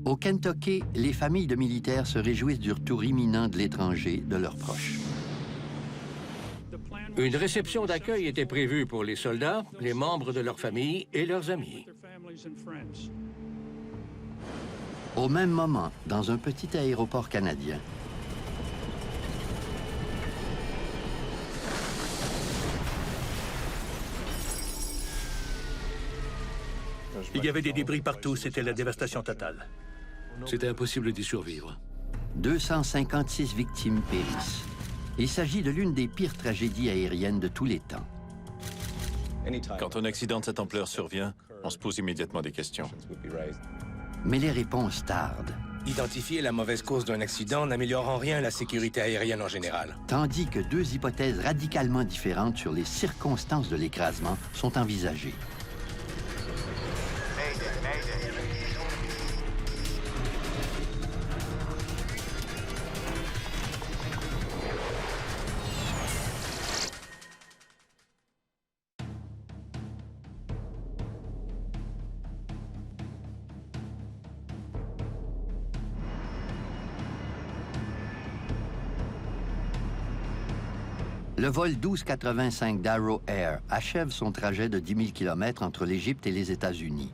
Au Kentucky, les familles de militaires se réjouissent du retour imminent de l'étranger, de leurs proches. Une réception d'accueil était prévue pour les soldats, les membres de leur famille et leurs amis. Au même moment, dans un petit aéroport canadien, il y avait des débris partout, c'était la dévastation totale. C'était impossible d'y survivre. 256 victimes périssent. Il s'agit de l'une des pires tragédies aériennes de tous les temps. Quand un accident de cette ampleur survient, on se pose immédiatement des questions. Mais les réponses tardent. Identifier la mauvaise cause d'un accident n'améliore en rien la sécurité aérienne en général. Tandis que deux hypothèses radicalement différentes sur les circonstances de l'écrasement sont envisagées. Le vol 1285 d'Arrow Air achève son trajet de 10 000 km entre l'Égypte et les États-Unis.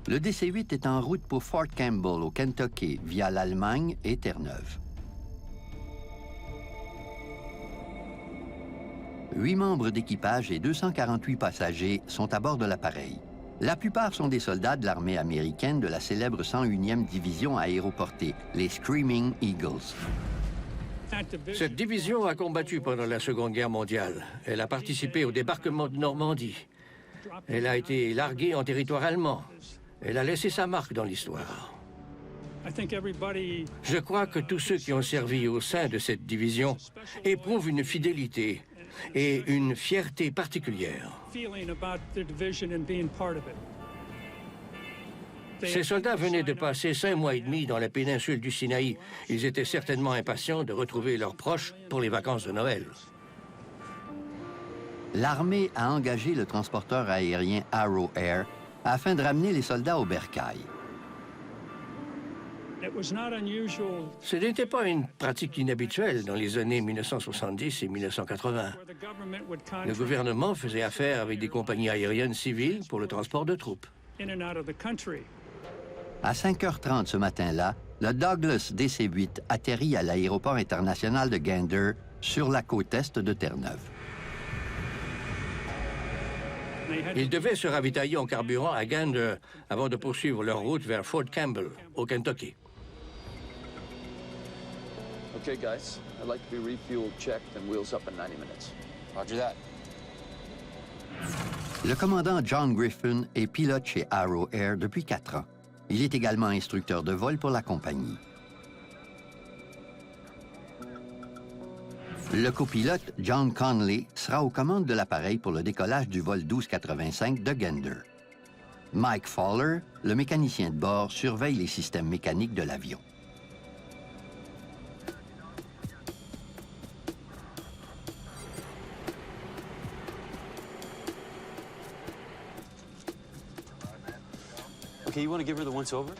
Le DC-8 est en route pour Fort Campbell, au Kentucky, via l'Allemagne et Terre-Neuve. 8 membres d'équipage et 248 passagers sont à bord de l'appareil. La plupart sont des soldats de l'armée américaine de la célèbre 101e division aéroportée, les Screaming Eagles. Cette division a combattu pendant la Seconde Guerre mondiale. Elle a participé au débarquement de Normandie. Elle a été larguée en territoire allemand. Elle a laissé sa marque dans l'histoire. Je crois que tous ceux qui ont servi au sein de cette division éprouvent une fidélité et une fierté particulière. Ces soldats venaient de passer 5 mois et demi dans la péninsule du Sinaï. Ils étaient certainement impatients de retrouver leurs proches pour les vacances de Noël. L'armée a engagé le transporteur aérien Arrow Air afin de ramener les soldats au bercail. Ce n'était pas une pratique inhabituelle dans les années 1970 et 1980. Le gouvernement faisait affaire avec des compagnies aériennes civiles pour le transport de troupes. À 5h30 ce matin-là, le Douglas DC-8 atterrit à l'aéroport international de Gander, sur la côte est de Terre-Neuve. Ils devaient se ravitailler en carburant à Gander avant de poursuivre leur route vers Fort Campbell, au Kentucky. Okay, guys. I'd like to be refueled, checked, and wheels up in 90 minutes. Roger that. Le commandant John Griffin est pilote chez Arrow Air depuis 4 ans. Il est également instructeur de vol pour la compagnie. Le copilote, John Conley, sera aux commandes de l'appareil pour le décollage du vol 1285 de Gander. Mike Fowler, le mécanicien de bord, surveille les systèmes mécaniques de l'avion. Okay, you want to give her the once-over?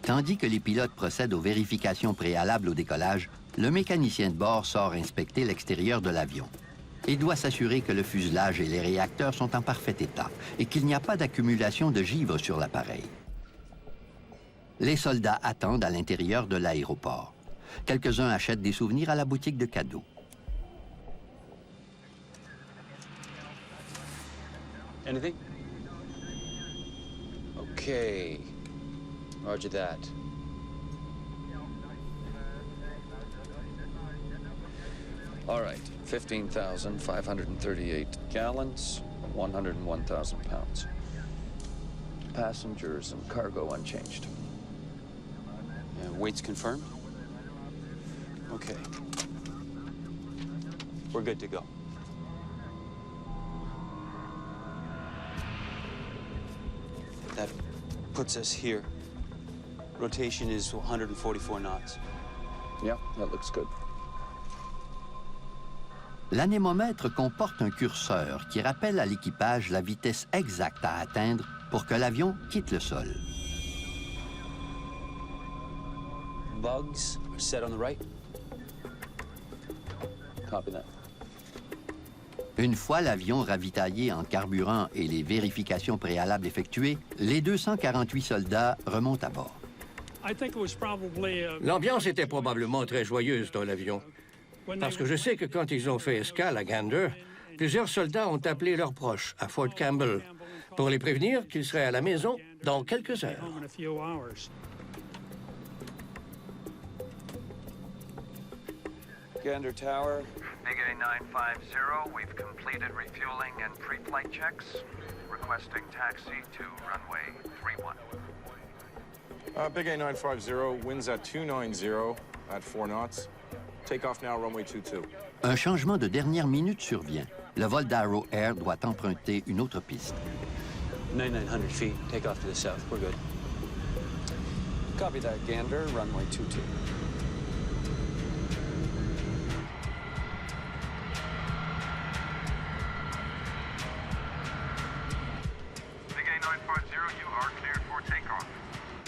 Tandis que les pilotes procèdent aux vérifications préalables au décollage, le mécanicien de bord sort inspecter l'extérieur de l'avion. Il doit s'assurer que le fuselage et les réacteurs sont en parfait état et qu'il n'y a pas d'accumulation de givre sur l'appareil. Les soldats attendent à l'intérieur de l'aéroport. Quelques-uns achètent des souvenirs à la boutique de cadeaux. Anything? Okay. Roger that. All right. 15,538 gallons, 101,000 pounds. Passengers and cargo unchanged. Weight's confirmed? Okay. We're good to go. That puts us here. Rotation is 144 knots. Yeah, that looks good. L'anémomètre comporte un curseur qui rappelle à l'équipage la vitesse exacte à atteindre pour que l'avion quitte le sol. bugs are set on the right. Copy that. Une fois l'avion ravitaillé en carburant et les vérifications préalables effectuées, les 248 soldats remontent à bord. L'ambiance était probablement très joyeuse dans l'avion. Parce que je sais que quand ils ont fait escale à Gander, plusieurs soldats ont appelé leurs proches à Fort Campbell pour les prévenir qu'ils seraient à la maison dans quelques heures. Gander Tower. Big A950, we've completed refueling and pre-flight checks. Requesting taxi to runway 31. Big A950, winds at 290 at 4 knots. Take off now, runway 22. Un changement de dernière minute survient. Le vol d'Arrow Air doit emprunter une autre piste. 9,900 feet. Take off to the south. We're good. Copy that, Gander. Runway 22. Big A950, you are cleared for takeoff.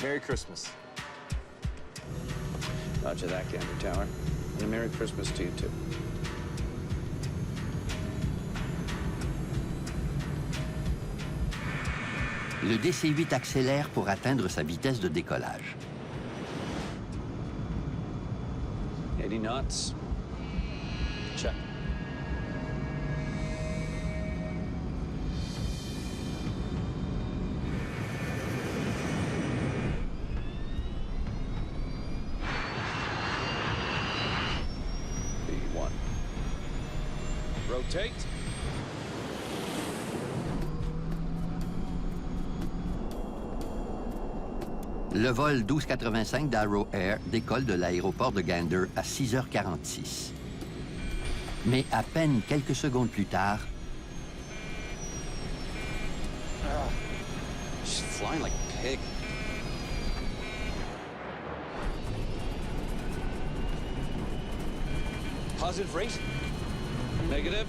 Merry Christmas. Roger that, Gander Tower. And a Merry Christmas to you, too. Le DC-8 accélère pour atteindre sa vitesse de décollage. 80 knots. Check. B1. Rotate. Le vol 1285 d'Arrow Air décolle de l'aéroport de Gander à 6h46. Mais à peine quelques secondes plus tard, She's flying like a pig. Positive rate. Negative.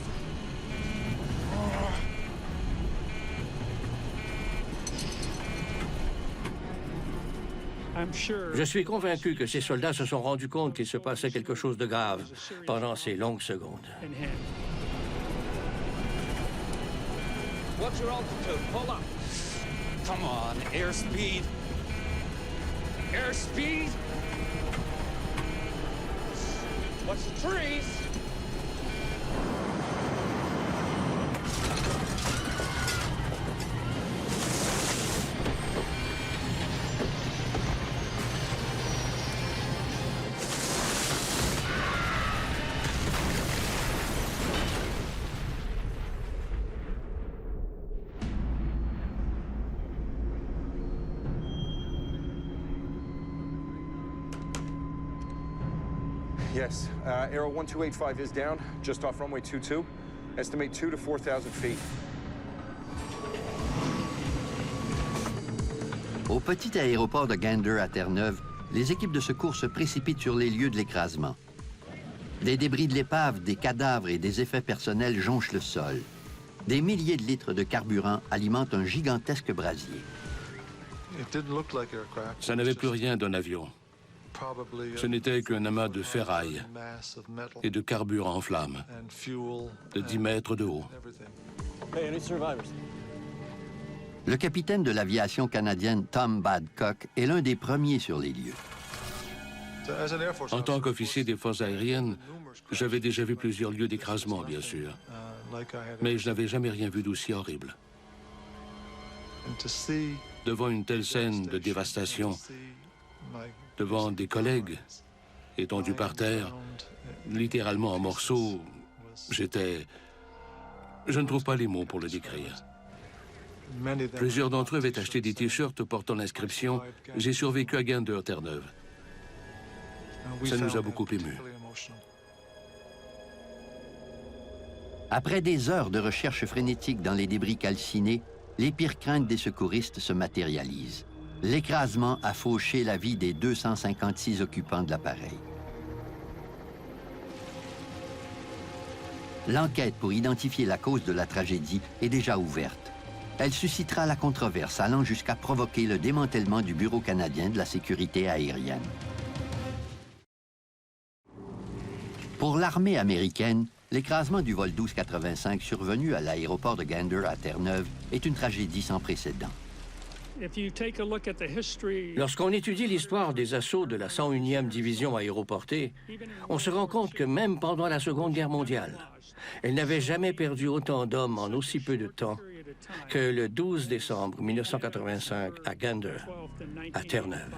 Je suis convaincu que ces soldats se sont rendus compte qu'il se passait quelque chose de grave pendant ces longues secondes. What's your altitude? Pull up. Come on, airspeed. Airspeed. Watch the trees. Yes, Arrow 1285 is down, just off runway 22. Estimate 2 to 4,000 feet. au petit aéroport de Gander à Terre-Neuve, les équipes de secours se précipitent sur les lieux de l'écrasement. Des débris de l'épave, des cadavres et des effets personnels jonchent le sol. Des milliers de litres de carburant alimentent un gigantesque brasier. Ça n'avait plus rien d'un avion. Ce n'était qu'un amas de ferraille et de carburant en flammes, de 10 mètres de haut. Le capitaine de l'aviation canadienne Tom Badcock est l'un des premiers sur les lieux. En tant qu'officier des forces aériennes, j'avais déjà vu plusieurs lieux d'écrasement, bien sûr. Mais je n'avais jamais rien vu d'aussi horrible. Devant une telle scène de dévastation, devant des collègues étendus par terre, littéralement en morceaux, j'étais... Je ne trouve pas les mots pour le décrire. Plusieurs d'entre eux avaient acheté des t-shirts portant l'inscription « J'ai survécu à Gander, Terre-Neuve ». Ça nous a beaucoup émus. Après des heures de recherche frénétique dans les débris calcinés, les pires craintes des secouristes se matérialisent. L'écrasement a fauché la vie des 256 occupants de l'appareil. L'enquête pour identifier la cause de la tragédie est déjà ouverte. Elle suscitera la controverse allant jusqu'à provoquer le démantèlement du Bureau canadien de la sécurité aérienne. Pour l'armée américaine, l'écrasement du vol 1285 survenu à l'aéroport de Gander à Terre-Neuve est une tragédie sans précédent. Lorsqu'on étudie l'histoire des assauts de la 101e division aéroportée, on se rend compte que même pendant la Seconde Guerre mondiale, elle n'avait jamais perdu autant d'hommes en aussi peu de temps que le 12 décembre 1985 à Gander, à Terre-Neuve.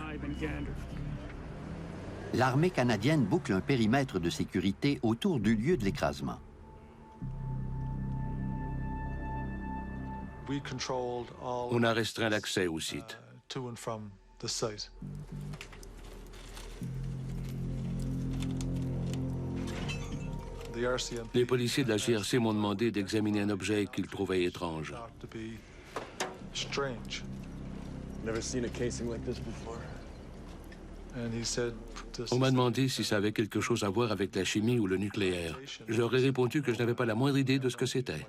L'armée canadienne boucle un périmètre de sécurité autour du lieu de l'écrasement. On a restreint l'accès au site. Les policiers de la GRC m'ont demandé d'examiner un objet qu'ils trouvaient étrange. On m'a demandé si ça avait quelque chose à voir avec la chimie ou le nucléaire. Je leur ai répondu que je n'avais pas la moindre idée de ce que c'était.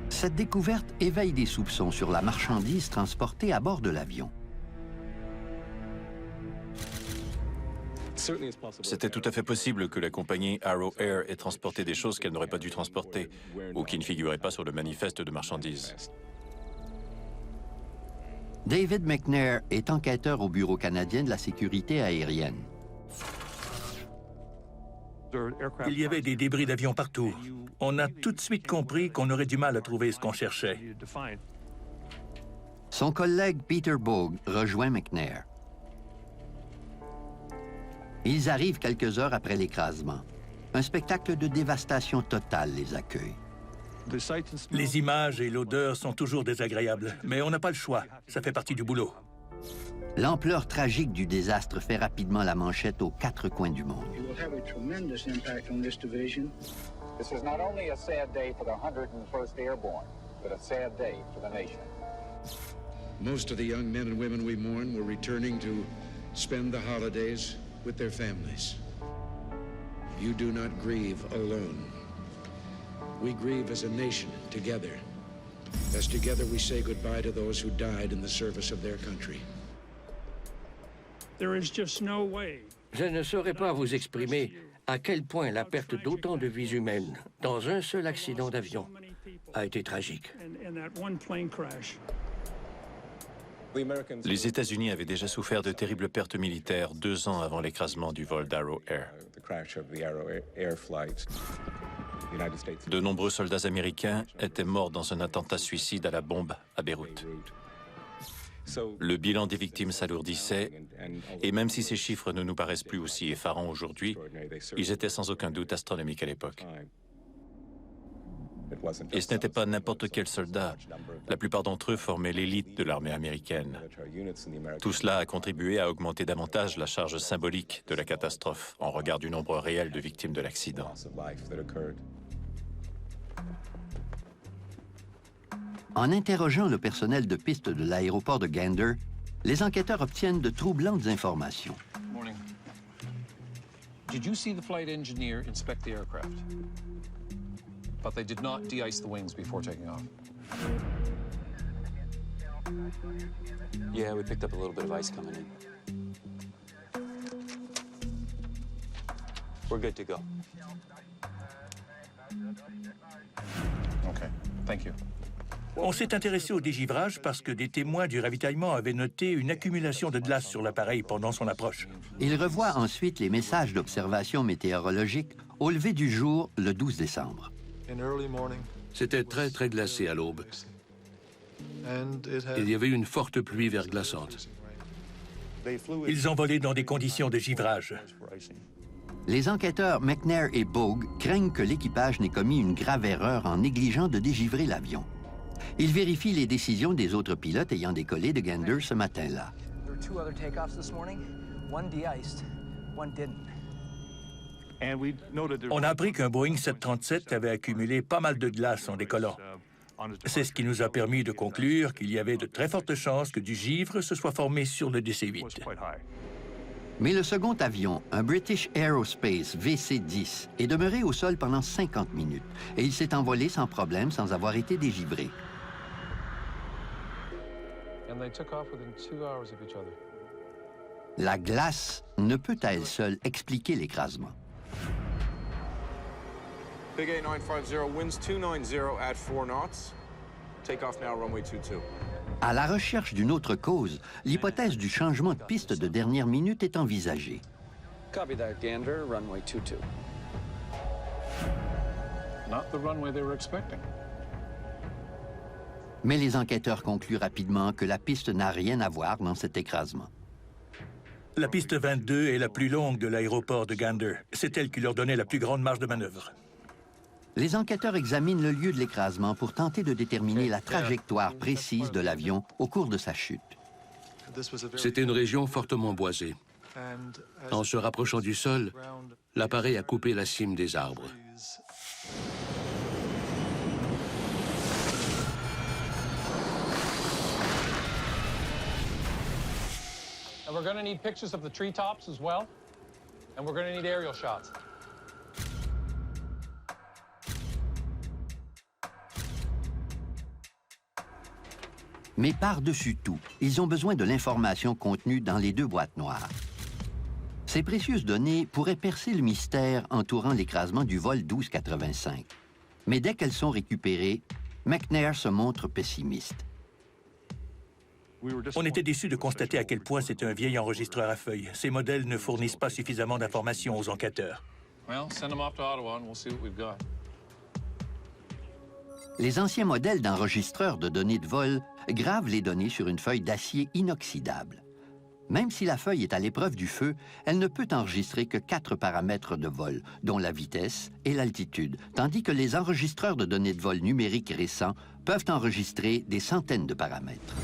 Cette découverte éveille des soupçons sur la marchandise transportée à bord de l'avion. C'était tout à fait possible que la compagnie Arrow Air ait transporté des choses qu'elle n'aurait pas dû transporter ou qui ne figuraient pas sur le manifeste de marchandises. David McNair est enquêteur au Bureau canadien de la sécurité aérienne. Il y avait des débris d'avion partout. On a tout de suite compris qu'on aurait du mal à trouver ce qu'on cherchait. Son collègue Peter Bogue rejoint McNair. Ils arrivent quelques heures après l'écrasement. Un spectacle de dévastation totale les accueille. Les images et l'odeur sont toujours désagréables, mais on n'a pas le choix. Ça fait partie du boulot. L'ampleur tragique du désastre fait rapidement la manchette aux quatre coins du monde. This is not only a sad day for the 101st Airborne, but a sad day for the nation. Most of the young men and women we mourn were returning to spend the holidays with their families. You do not grieve alone. We grieve as a nation, together. As together we say goodbye to those who died in the service of their country. There is just no way. Je ne saurais pas vous exprimer à quel point la perte d'autant de vies humaines dans un seul accident d'avion a été tragique. Les États-Unis avaient déjà souffert de terribles pertes militaires 2 ans avant l'écrasement du vol d'Arrow Air. De nombreux soldats américains étaient morts dans un attentat suicide à la bombe à Beyrouth. Le bilan des victimes s'alourdissait, et même si ces chiffres ne nous paraissent plus aussi effarants aujourd'hui, ils étaient sans aucun doute astronomiques à l'époque. Et ce n'était pas n'importe quel soldat. La plupart d'entre eux formaient l'élite de l'armée américaine. Tout cela a contribué à augmenter davantage la charge symbolique de la catastrophe en regard du nombre réel de victimes de l'accident. En interrogeant le personnel de piste de l'aéroport de Gander, les enquêteurs obtiennent de troublantes informations. Morning. Did you see the flight engineer inspect the aircraft? But they did not de-ice the wings before taking off. Yeah, we picked up a little bit of ice coming in. We're good to go. Okay, thank you. On s'est intéressé au dégivrage parce que des témoins du ravitaillement avaient noté une accumulation de glace sur l'appareil pendant son approche. Ils revoient ensuite les messages d'observation météorologique au lever du jour le 12 décembre. C'était très, très glacé à l'aube. Il y avait eu une forte pluie verglaçante. Ils ont volé dans des conditions de givrage. Les enquêteurs McNair et Bogue craignent que l'équipage n'ait commis une grave erreur en négligeant de dégivrer l'avion. Ils vérifient les décisions des autres pilotes ayant décollé de Gander ce matin-là. On a appris qu'un Boeing 737 avait accumulé pas mal de glace en décollant. C'est ce qui nous a permis de conclure qu'il y avait de très fortes chances que du givre se soit formé sur le DC-8. Mais le second avion, un British Aerospace VC-10, est demeuré au sol pendant 50 minutes et il s'est envolé sans problème sans avoir été dégivré. La glace ne peut à elle seule expliquer l'écrasement. Big 8950, winds 290 at 4 knots. Take off now, runway 22. À la recherche d'une autre cause, l'hypothèse du changement de piste de dernière minute est envisagée. Copy that, Gander, runway 22. Not the runway they were expecting. Mais les enquêteurs concluent rapidement que la piste n'a rien à voir dans cet écrasement. La piste 22 est la plus longue de l'aéroport de Gander. C'est elle qui leur donnait la plus grande marge de manœuvre. Les enquêteurs examinent le lieu de l'écrasement pour tenter de déterminer la trajectoire précise de l'avion au cours de sa chute. C'était une région fortement boisée. En se rapprochant du sol, l'appareil a coupé la cime des arbres. And we're going to need pictures of the treetops as well. And we're going to need aerial shots. Mais par-dessus tout, ils ont besoin de l'information contenue dans les 2 boîtes noires. Ces précieuses données pourraient percer le mystère entourant l'écrasement du vol 1285. Mais dès qu'elles sont récupérées, McNair se montre pessimiste. On était déçus de constater à quel point c'est un vieil enregistreur à feuilles. Ces modèles ne fournissent pas suffisamment d'informations aux enquêteurs. Well, send them off to Ottawa and we'll see what we've got. Les anciens modèles d'enregistreurs de données de vol gravent les données sur une feuille d'acier inoxydable. Même si la feuille est à l'épreuve du feu, elle ne peut enregistrer que 4 paramètres de vol, dont la vitesse et l'altitude, tandis que les enregistreurs de données de vol numériques récents peuvent enregistrer des centaines de paramètres.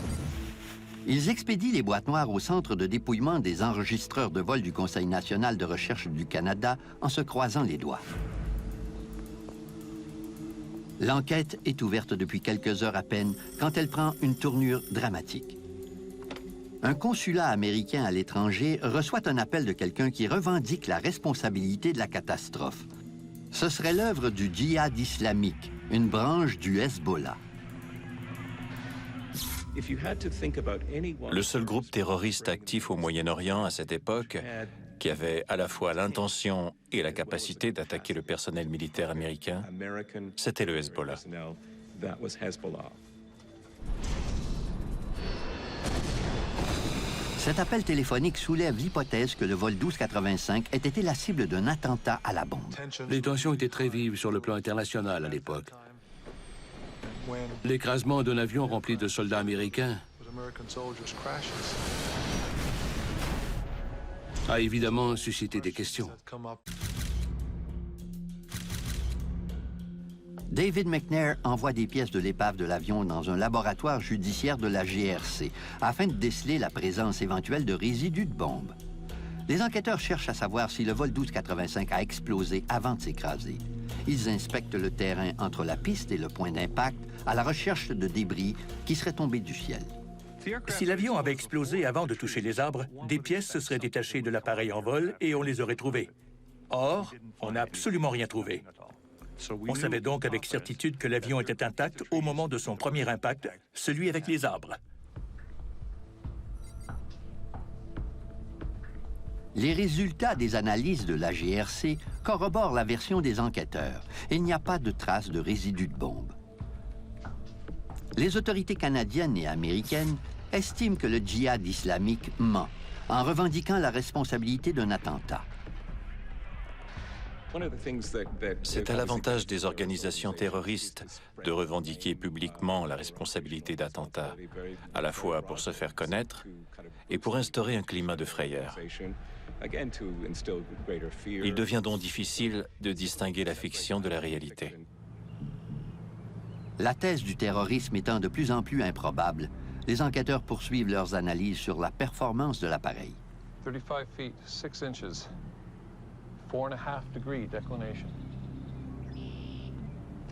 Ils expédient les boîtes noires au centre de dépouillement des enregistreurs de vol du Conseil national de recherche du Canada en se croisant les doigts. L'enquête est ouverte depuis quelques heures à peine quand elle prend une tournure dramatique. Un consulat américain à l'étranger reçoit un appel de quelqu'un qui revendique la responsabilité de la catastrophe. Ce serait l'œuvre du djihad islamique, une branche du Hezbollah. Le seul groupe terroriste actif au Moyen-Orient à cette époque, qui avait à la fois l'intention et la capacité d'attaquer le personnel militaire américain, c'était le Hezbollah. Cet appel téléphonique soulève l'hypothèse que le vol 1285 ait été la cible d'un attentat à la bombe. Les tensions étaient très vives sur le plan international à l'époque. L'écrasement d'un avion rempli de soldats américains a évidemment suscité des questions. David McNair envoie des pièces de l'épave de l'avion dans un laboratoire judiciaire de la GRC afin de déceler la présence éventuelle de résidus de bombes. Les enquêteurs cherchent à savoir si le vol 1285 a explosé avant de s'écraser. Ils inspectent le terrain entre la piste et le point d'impact à la recherche de débris qui seraient tombés du ciel. Si l'avion avait explosé avant de toucher les arbres, des pièces se seraient détachées de l'appareil en vol et on les aurait trouvées. Or, on n'a absolument rien trouvé. On savait donc avec certitude que l'avion était intact au moment de son premier impact, celui avec les arbres. Les résultats des analyses de la GRC corroborent la version des enquêteurs. Il n'y a pas de traces de résidus de bombes. Les autorités canadiennes et américaines estiment que le djihad islamique ment en revendiquant la responsabilité d'un attentat. C'est à l'avantage des organisations terroristes de revendiquer publiquement la responsabilité d'attentats, à la fois pour se faire connaître et pour instaurer un climat de frayeur. Il devient donc difficile de distinguer la fiction de la réalité. La thèse du terrorisme étant de plus en plus improbable, les enquêteurs poursuivent leurs analyses sur la performance de l'appareil. 35 feet, 6 inches. 4.5 degree declination.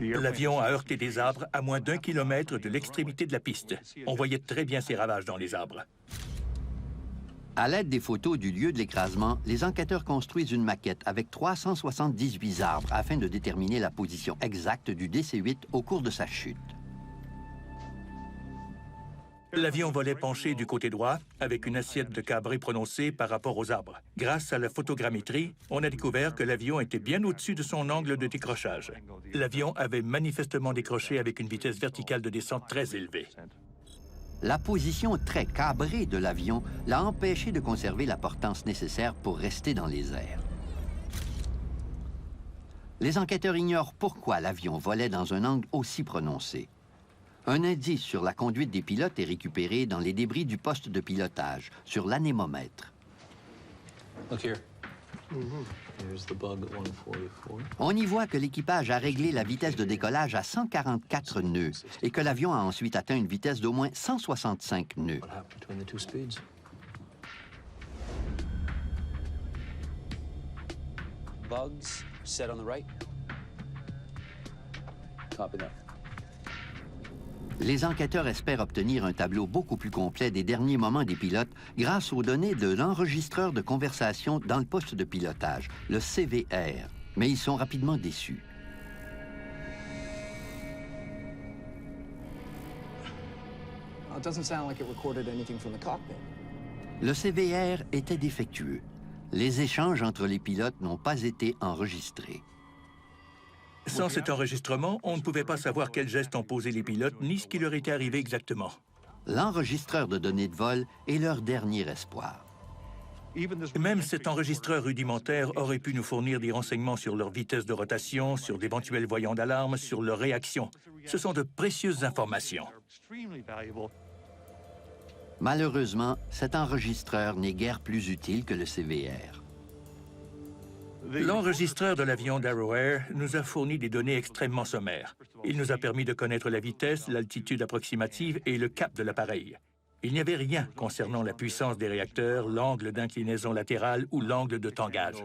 L'avion a heurté des arbres à moins d'1 kilomètre de l'extrémité de la piste. On voyait très bien ces ravages dans les arbres. À l'aide des photos du lieu de l'écrasement, les enquêteurs construisent une maquette avec 378 arbres afin de déterminer la position exacte du DC-8 au cours de sa chute. L'avion volait penché du côté droit, avec une assiette de cabré prononcée par rapport aux arbres. Grâce à la photogrammétrie, on a découvert que l'avion était bien au-dessus de son angle de décrochage. L'avion avait manifestement décroché avec une vitesse verticale de descente très élevée. La position très cabrée de l'avion l'a empêché de conserver la portance nécessaire pour rester dans les airs. Les enquêteurs ignorent pourquoi l'avion volait dans un angle aussi prononcé. Un indice sur la conduite des pilotes est récupéré dans les débris du poste de pilotage, sur l'anémomètre. On y voit que l'équipage a réglé la vitesse de décollage à 144 nœuds et que l'avion a ensuite atteint une vitesse d'au moins 165 nœuds. Bugs set on the right. Copy that. Les enquêteurs espèrent obtenir un tableau beaucoup plus complet des derniers moments des pilotes grâce aux données de l'enregistreur de conversation dans le poste de pilotage, le CVR. Mais ils sont rapidement déçus. It doesn't sound like it recorded anything from the cockpit. Le CVR était défectueux. Les échanges entre les pilotes n'ont pas été enregistrés. Sans cet enregistrement, on ne pouvait pas savoir quels gestes ont posé les pilotes ni ce qui leur était arrivé exactement. L'enregistreur de données de vol est leur dernier espoir. Même cet enregistreur rudimentaire aurait pu nous fournir des renseignements sur leur vitesse de rotation, sur d'éventuels voyants d'alarme, sur leur réaction. Ce sont de précieuses informations. Malheureusement, cet enregistreur n'est guère plus utile que le CVR. L'enregistreur de l'avion d'Arrow Air nous a fourni des données extrêmement sommaires. Il nous a permis de connaître la vitesse, l'altitude approximative et le cap de l'appareil. Il n'y avait rien concernant la puissance des réacteurs, l'angle d'inclinaison latérale ou l'angle de tangage.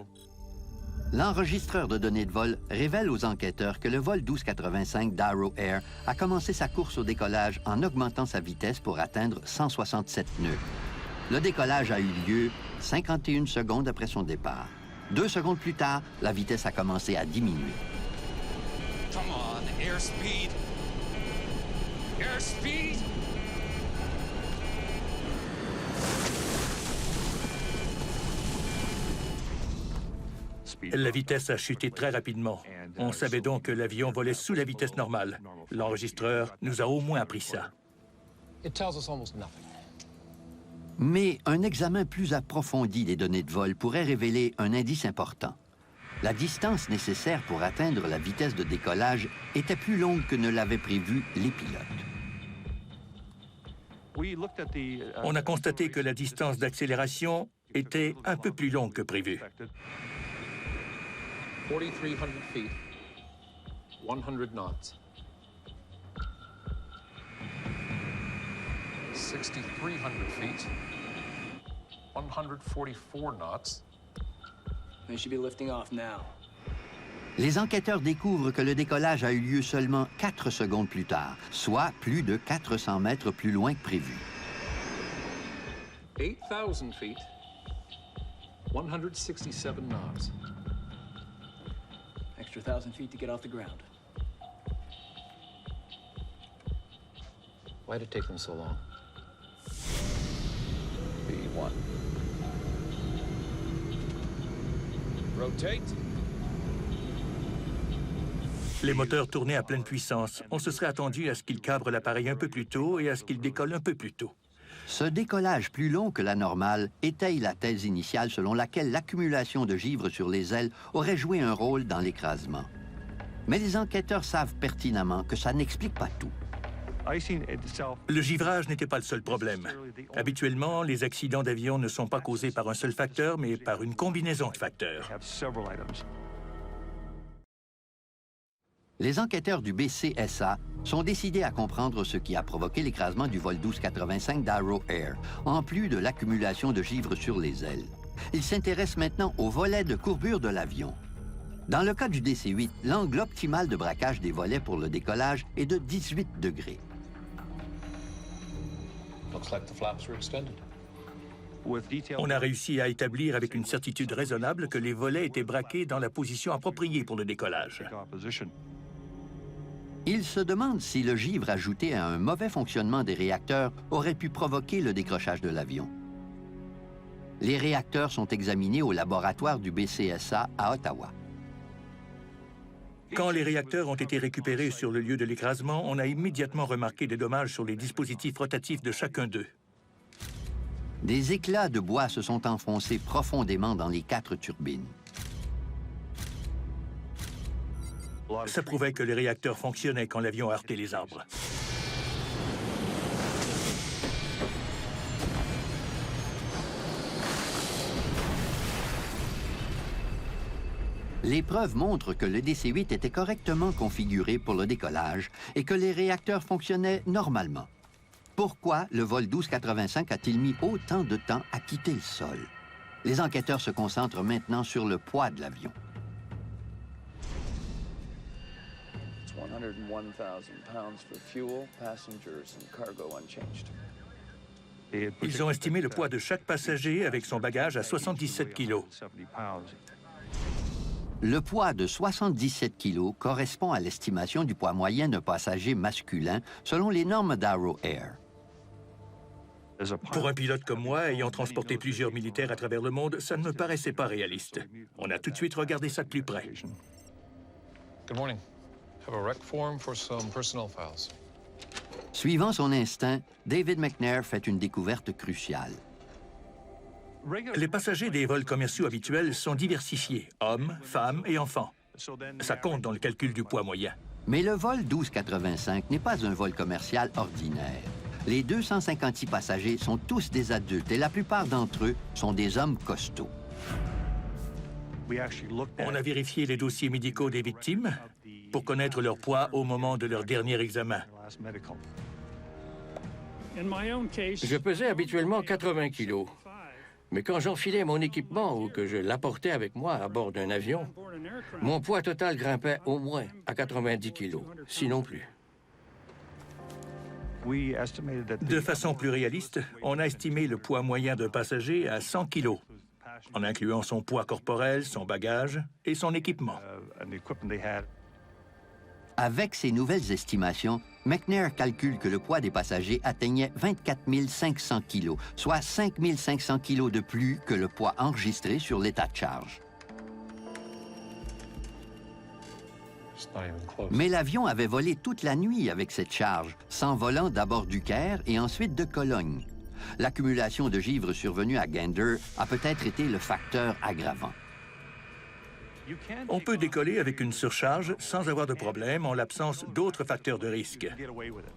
L'enregistreur de données de vol révèle aux enquêteurs que le vol 1285 d'Arrow Air a commencé sa course au décollage en augmentant sa vitesse pour atteindre 167 nœuds. Le décollage a eu lieu 51 secondes après son départ. 2 secondes plus tard, la vitesse a commencé à diminuer. Come on, airspeed. Airspeed. La vitesse a chuté très rapidement. On savait donc que l'avion volait sous la vitesse normale. L'enregistreur nous a au moins appris ça. It tells us almost nothing. Mais un examen plus approfondi des données de vol pourrait révéler un indice important. La distance nécessaire pour atteindre la vitesse de décollage était plus longue que ne l'avaient prévu les pilotes. On a constaté que la distance d'accélération était un peu plus longue que prévu. 4,300 feet, 100 knots. 6,300 feet, 144 knots. They should be lifting off now. Les enquêteurs découvrent que le décollage a eu lieu seulement 4 secondes plus tard, soit plus de 400 mètres plus loin que prévu. 8,000 feet, 167 knots. Extra 1,000 feet to get off the ground. Why did it take them so long? B1. Rotate. Les moteurs tournaient à pleine puissance. On se serait attendu à ce qu'ils cabrent l'appareil un peu plus tôt et à ce qu'il décolle un peu plus tôt. Ce décollage plus long que la normale étaye la thèse initiale selon laquelle l'accumulation de givre sur les ailes aurait joué un rôle dans l'écrasement. Mais les enquêteurs savent pertinemment que ça n'explique pas tout. Le givrage n'était pas le seul problème. Habituellement, les accidents d'avion ne sont pas causés par un seul facteur, mais par une combinaison de facteurs. Les enquêteurs du BCSA sont décidés à comprendre ce qui a provoqué l'écrasement du vol 1285 d'Arrow Air, en plus de l'accumulation de givre sur les ailes. Ils s'intéressent maintenant au volet de courbure de l'avion. Dans le cas du DC-8, l'angle optimal de braquage des volets pour le décollage est de 18 degrés. Looks like the flaps were extended. On a réussi à établir avec une certitude raisonnable que les volets étaient braqués dans la position appropriée pour le décollage. Ils se demandent si le givre ajouté à un mauvais fonctionnement des réacteurs aurait pu provoquer le décrochage de l'avion. Les réacteurs sont examinés au laboratoire du BCSA à Ottawa. Quand les réacteurs ont été récupérés sur le lieu de l'écrasement, on a immédiatement remarqué des dommages sur les dispositifs rotatifs de chacun d'eux. Des éclats de bois se sont enfoncés profondément dans les 4 turbines. Ça prouvait que les réacteurs fonctionnaient quand l'avion a heurté les arbres. Les preuves montrent que le DC-8 était correctement configuré pour le décollage et que les réacteurs fonctionnaient normalement. Pourquoi le vol 1285 a-t-il mis autant de temps à quitter le sol? Les enquêteurs se concentrent maintenant sur le poids de l'avion. 101,000 pounds for fuel, passengers and cargo unchanged. Ils ont estimé le poids de chaque passager avec son bagage à 77 kilos. Le poids de 77 kg correspond à l'estimation du poids moyen d'un passager masculin selon les normes d'Arrow Air. Pour un pilote comme moi, ayant transporté plusieurs militaires à travers le monde, ça ne me paraissait pas réaliste. On a tout de suite regardé ça de plus près. Good morning. Have a rec form for some personnel files. Suivant son instinct, David McNair fait une découverte cruciale. Les passagers des vols commerciaux habituels sont diversifiés, hommes, femmes et enfants. Ça compte dans le calcul du poids moyen. Mais le vol 1285 n'est pas un vol commercial ordinaire. Les 256 passagers sont tous des adultes et la plupart d'entre eux sont des hommes costauds. On a vérifié les dossiers médicaux des victimes pour connaître leur poids au moment de leur dernier examen. Je pesais habituellement 80 kilos. Mais quand j'enfilais mon équipement ou que je l'apportais avec moi à bord d'un avion, mon poids total grimpait au moins à 90 kilos, sinon plus. De façon plus réaliste, on a estimé le poids moyen d'un passager à 100 kilos, en incluant son poids corporel, son bagage et son équipement. Avec ces nouvelles estimations, McNair calcule que le poids des passagers atteignait 24 500 kg, soit 5 500 kg de plus que le poids enregistré sur l'état de charge. Mais l'avion avait volé toute la nuit avec cette charge, s'envolant d'abord du Caire et ensuite de Cologne. L'accumulation de givre survenue à Gander a peut-être été le facteur aggravant. On peut décoller avec une surcharge sans avoir de problème en l'absence d'autres facteurs de risque.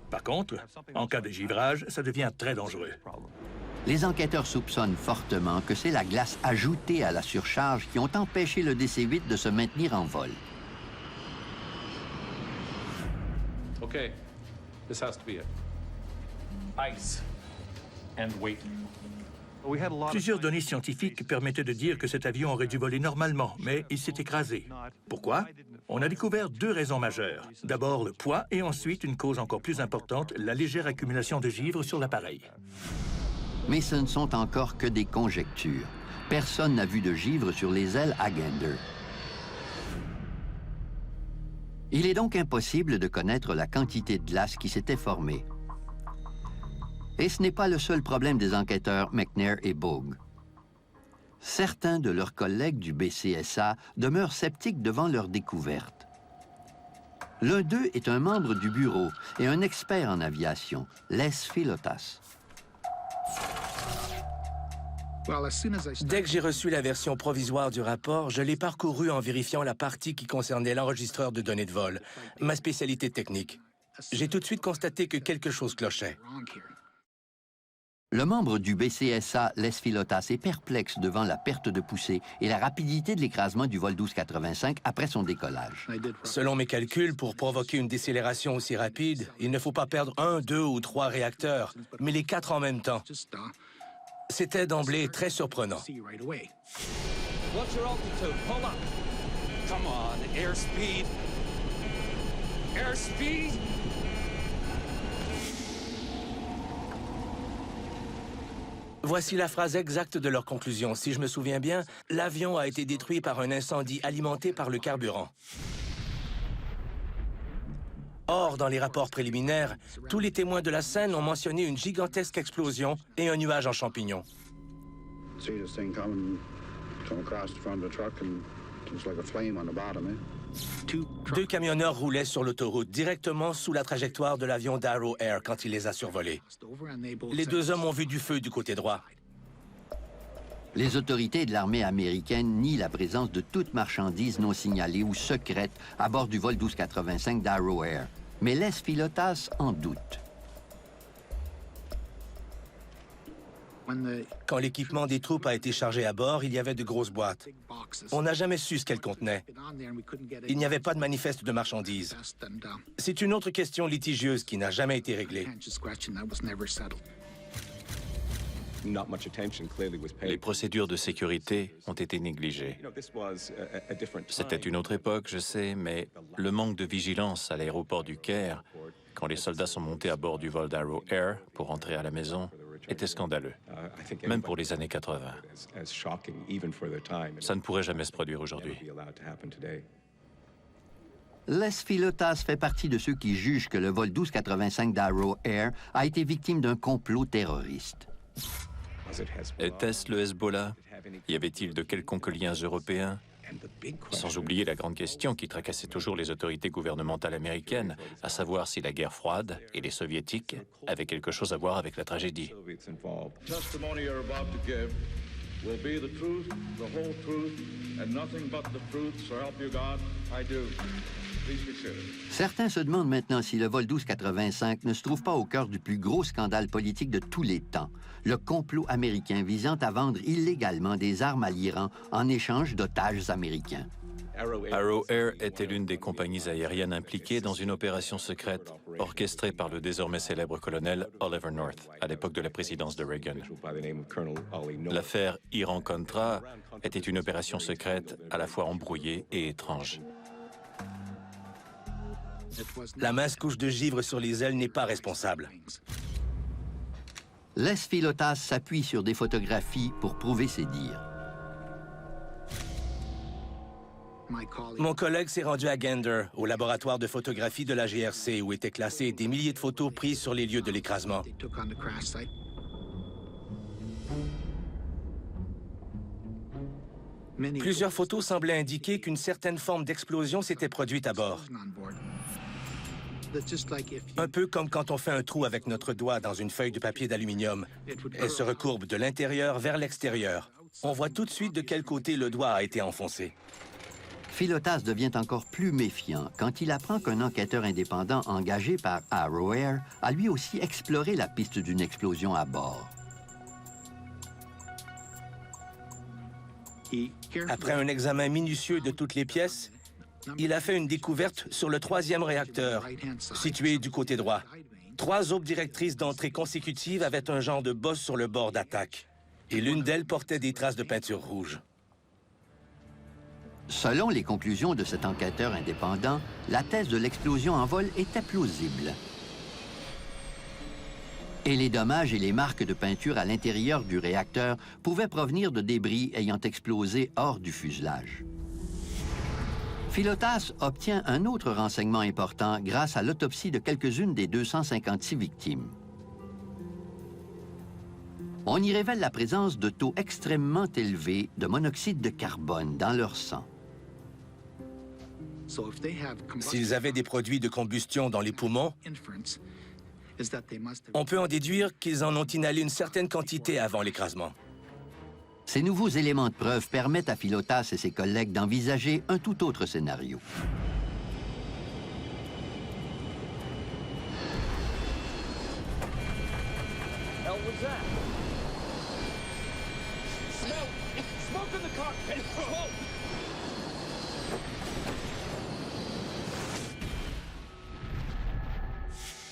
Par contre, en cas de givrage, ça devient très dangereux. Les enquêteurs soupçonnent fortement que c'est la glace ajoutée à la surcharge qui ont empêché le DC-8 de se maintenir en vol. Okay, this has to be it. Ice and weight. Plusieurs données scientifiques permettaient de dire que cet avion aurait dû voler normalement, mais il s'est écrasé. Pourquoi? On a découvert 2 raisons majeures. D'abord, le poids, et ensuite, une cause encore plus importante, la légère accumulation de givre sur l'appareil. Mais ce ne sont encore que des conjectures. Personne n'a vu de givre sur les ailes à Gander. Il est donc impossible de connaître la quantité de glace qui s'était formée. Et ce n'est pas le seul problème des enquêteurs McNair et Bogue. Certains de leurs collègues du BCSA demeurent sceptiques devant leur découverte. L'un d'eux est un membre du bureau et un expert en aviation, Les Philotas. Dès que j'ai reçu la version provisoire du rapport, je l'ai parcouru en vérifiant la partie qui concernait l'enregistreur de données de vol, ma spécialité technique. J'ai tout de suite constaté que quelque chose clochait. Le membre du BCSA, Les Philotas, est perplexe devant la perte de poussée et la rapidité de l'écrasement du vol 1285 après son décollage. Selon mes calculs, pour provoquer une décélération aussi rapide, il ne faut pas perdre 1, 2 ou 3 réacteurs, mais les 4 en même temps. C'était d'emblée très surprenant. What's your altitude? Pull up. Come on, airspeed. Airspeed? Voici la phrase exacte de leur conclusion. Si je me souviens bien, l'avion a été détruit par un incendie alimenté par le carburant. Or, dans les rapports préliminaires, tous les témoins de la scène ont mentionné une gigantesque explosion et un nuage en champignons. Deux camionneurs roulaient sur l'autoroute directement sous la trajectoire de l'avion d'Arrow Air quand il les a survolés. Les deux hommes ont vu du feu du côté droit. Les autorités de l'armée américaine nient la présence de toute marchandise non signalée ou secrète à bord du vol 1285 d'Arrow Air, mais laissent Philotas en doute. Quand l'équipement des troupes a été chargé à bord, il y avait de grosses boîtes. On n'a jamais su ce qu'elles contenaient. Il n'y avait pas de manifeste de marchandises. C'est une autre question litigieuse qui n'a jamais été réglée. Les procédures de sécurité ont été négligées. C'était une autre époque, je sais, mais le manque de vigilance à l'aéroport du Caire, quand les soldats sont montés à bord du vol d'Arrow Air pour rentrer à la maison, était scandaleux, même pour les années 80. Ça ne pourrait jamais se produire aujourd'hui. Les Philotas fait partie de ceux qui jugent que le vol 1285 d'Arrow Air a été victime d'un complot terroriste. Était-ce le Hezbollah? Y avait-il de quelconques liens européens? Sans oublier la grande question qui tracassait toujours les autorités gouvernementales américaines, à savoir si la guerre froide et les soviétiques avaient quelque chose à voir avec la tragédie. Certains se demandent maintenant si le vol 1285 ne se trouve pas au cœur du plus gros scandale politique de tous les temps, le complot américain visant à vendre illégalement des armes à l'Iran en échange d'otages américains. Arrow Air était l'une des compagnies aériennes impliquées dans une opération secrète orchestrée par le désormais célèbre colonel Oliver North à l'époque de la présidence de Reagan. L'affaire Iran-Contra était une opération secrète à la fois embrouillée et étrange. La mince couche de givre sur les ailes n'est pas responsable. Les Philotas s'appuie sur des photographies pour prouver ses dires. Mon collègue s'est rendu à Gander, au laboratoire de photographie de la GRC, où étaient classées des milliers de photos prises sur les lieux de l'écrasement. Plusieurs photos semblaient indiquer qu'une certaine forme d'explosion s'était produite à bord. Un peu comme quand on fait un trou avec notre doigt dans une feuille de papier d'aluminium. Elle se recourbe de l'intérieur vers l'extérieur. On voit tout de suite de quel côté le doigt a été enfoncé. Philotas devient encore plus méfiant quand il apprend qu'un enquêteur indépendant engagé par Arrow Air a lui aussi exploré la piste d'une explosion à bord. Après un examen minutieux de toutes les pièces, il a fait une découverte sur le 3e réacteur, situé du côté droit. 3 aubes directrices d'entrée consécutives avaient un genre de bosse sur le bord d'attaque, et l'une d'elles portait des traces de peinture rouge. Selon les conclusions de cet enquêteur indépendant, la thèse de l'explosion en vol était plausible. Et les dommages et les marques de peinture à l'intérieur du réacteur pouvaient provenir de débris ayant explosé hors du fuselage. Philotas obtient un autre renseignement important grâce à l'autopsie de quelques-unes des 256 victimes. On y révèle la présence de taux extrêmement élevés de monoxyde de carbone dans leur sang. S'ils avaient des produits de combustion dans les poumons, on peut en déduire qu'ils en ont inhalé une certaine quantité avant l'écrasement. Ces nouveaux éléments de preuve permettent à Philotas et ses collègues d'envisager un tout autre scénario.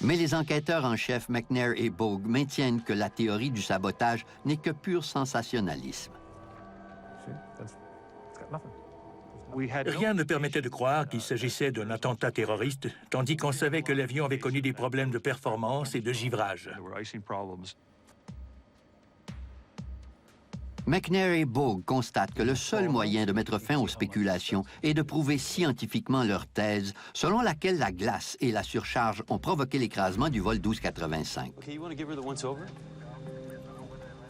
Mais les enquêteurs en chef McNair et Bogue maintiennent que la théorie du sabotage n'est que pur sensationnalisme. Rien ne permettait de croire qu'il s'agissait d'un attentat terroriste, tandis qu'on savait que l'avion avait connu des problèmes de performance et de givrage. McNair et Bogue constatent que le seul moyen de mettre fin aux spéculations est de prouver scientifiquement leur thèse, selon laquelle la glace et la surcharge ont provoqué l'écrasement du vol 1285.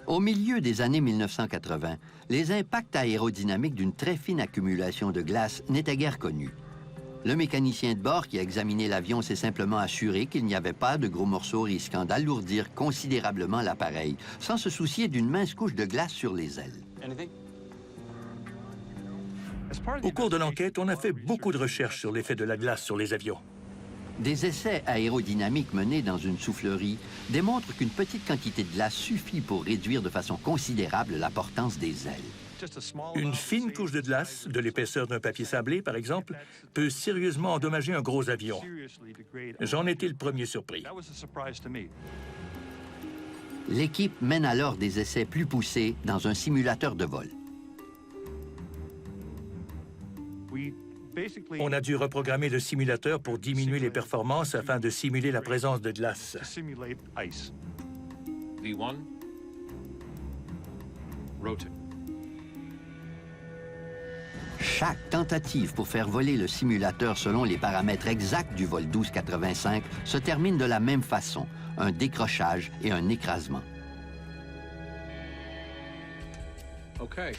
Au milieu des années 1980, les impacts aérodynamiques d'une très fine accumulation de glace n'étaient guère connus. Le mécanicien de bord qui a examiné l'avion s'est simplement assuré qu'il n'y avait pas de gros morceaux risquant d'alourdir considérablement l'appareil, sans se soucier d'une mince couche de glace sur les ailes. Au cours de l'enquête, on a fait beaucoup de recherches sur l'effet de la glace sur les avions. Des essais aérodynamiques menés dans une soufflerie démontrent qu'une petite quantité de glace suffit pour réduire de façon considérable la portance des ailes. Une fine couche de glace, de l'épaisseur d'un papier sablé, par exemple, peut sérieusement endommager un gros avion. J'en étais le premier surpris. L'équipe mène alors des essais plus poussés dans un simulateur de vol. On a dû reprogrammer le simulateur pour diminuer les performances afin de simuler la présence de glace. V1. Rotate. Chaque tentative pour faire voler le simulateur selon les paramètres exacts du vol 1285 se termine de la même façon, un décrochage et un écrasement. Okay.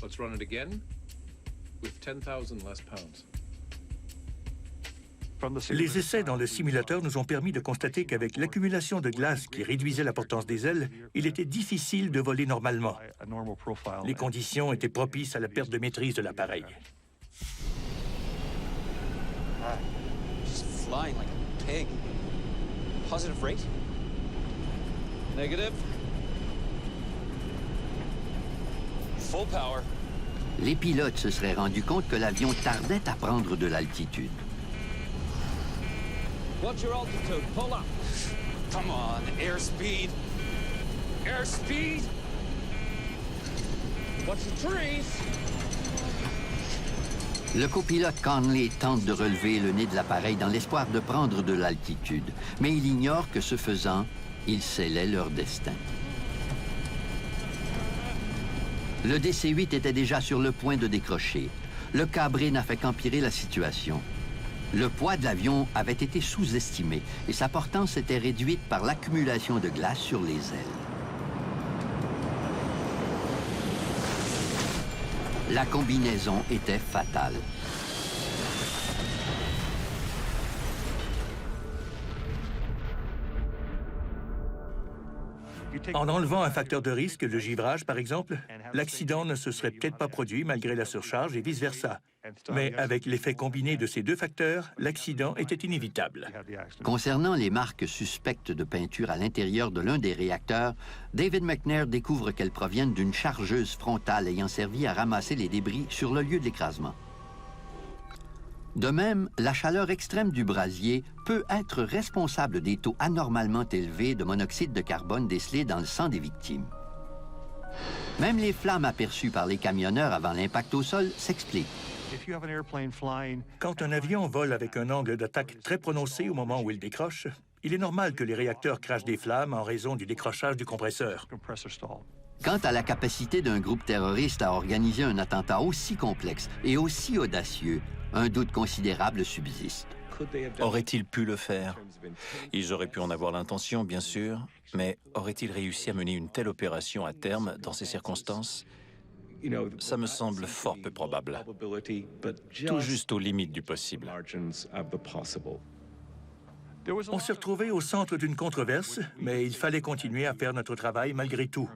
Let's run it again with 10,000 less pounds. Les essais dans le simulateur nous ont permis de constater qu'avec l'accumulation de glace qui réduisait la portance des ailes, il était difficile de voler normalement. Les conditions étaient propices à la perte de maîtrise de l'appareil. Just flying like a pig. Positive rate? Negative? Full power. Les pilotes se seraient rendus compte que l'avion tardait à prendre de l'altitude. What's your altitude? Pull up. Come on, airspeed. Airspeed? What's the trees? Le copilote Conley tente de relever le nez de l'appareil dans l'espoir de prendre de l'altitude, mais il ignore que ce faisant, il scellait leur destin. Le DC-8 était déjà sur le point de décrocher. Le cabré n'a fait qu'empirer la situation. Le poids de l'avion avait été sous-estimé et sa portance était réduite par l'accumulation de glace sur les ailes. La combinaison était fatale. En enlevant un facteur de risque, le givrage par exemple, l'accident ne se serait peut-être pas produit malgré la surcharge et vice-versa. Mais avec l'effet combiné de ces deux facteurs, l'accident était inévitable. Concernant les marques suspectes de peinture à l'intérieur de l'un des réacteurs, David McNair découvre qu'elles proviennent d'une chargeuse frontale ayant servi à ramasser les débris sur le lieu de l'écrasement. De même, la chaleur extrême du brasier peut être responsable des taux anormalement élevés de monoxyde de carbone décelés dans le sang des victimes. Même les flammes aperçues par les camionneurs avant l'impact au sol s'expliquent. Quand un avion vole avec un angle d'attaque très prononcé au moment où il décroche, il est normal que les réacteurs crachent des flammes en raison du décrochage du compresseur. Quant à la capacité d'un groupe terroriste à organiser un attentat aussi complexe et aussi audacieux, un doute considérable subsiste. Auraient-ils pu le faire? Ils auraient pu en avoir l'intention, bien sûr, mais auraient-ils réussi à mener une telle opération à terme dans ces circonstances? Ça me semble fort peu probable. Tout juste aux limites du possible. On s'est retrouvé au centre d'une controverse, mais il fallait continuer à faire notre travail malgré tout.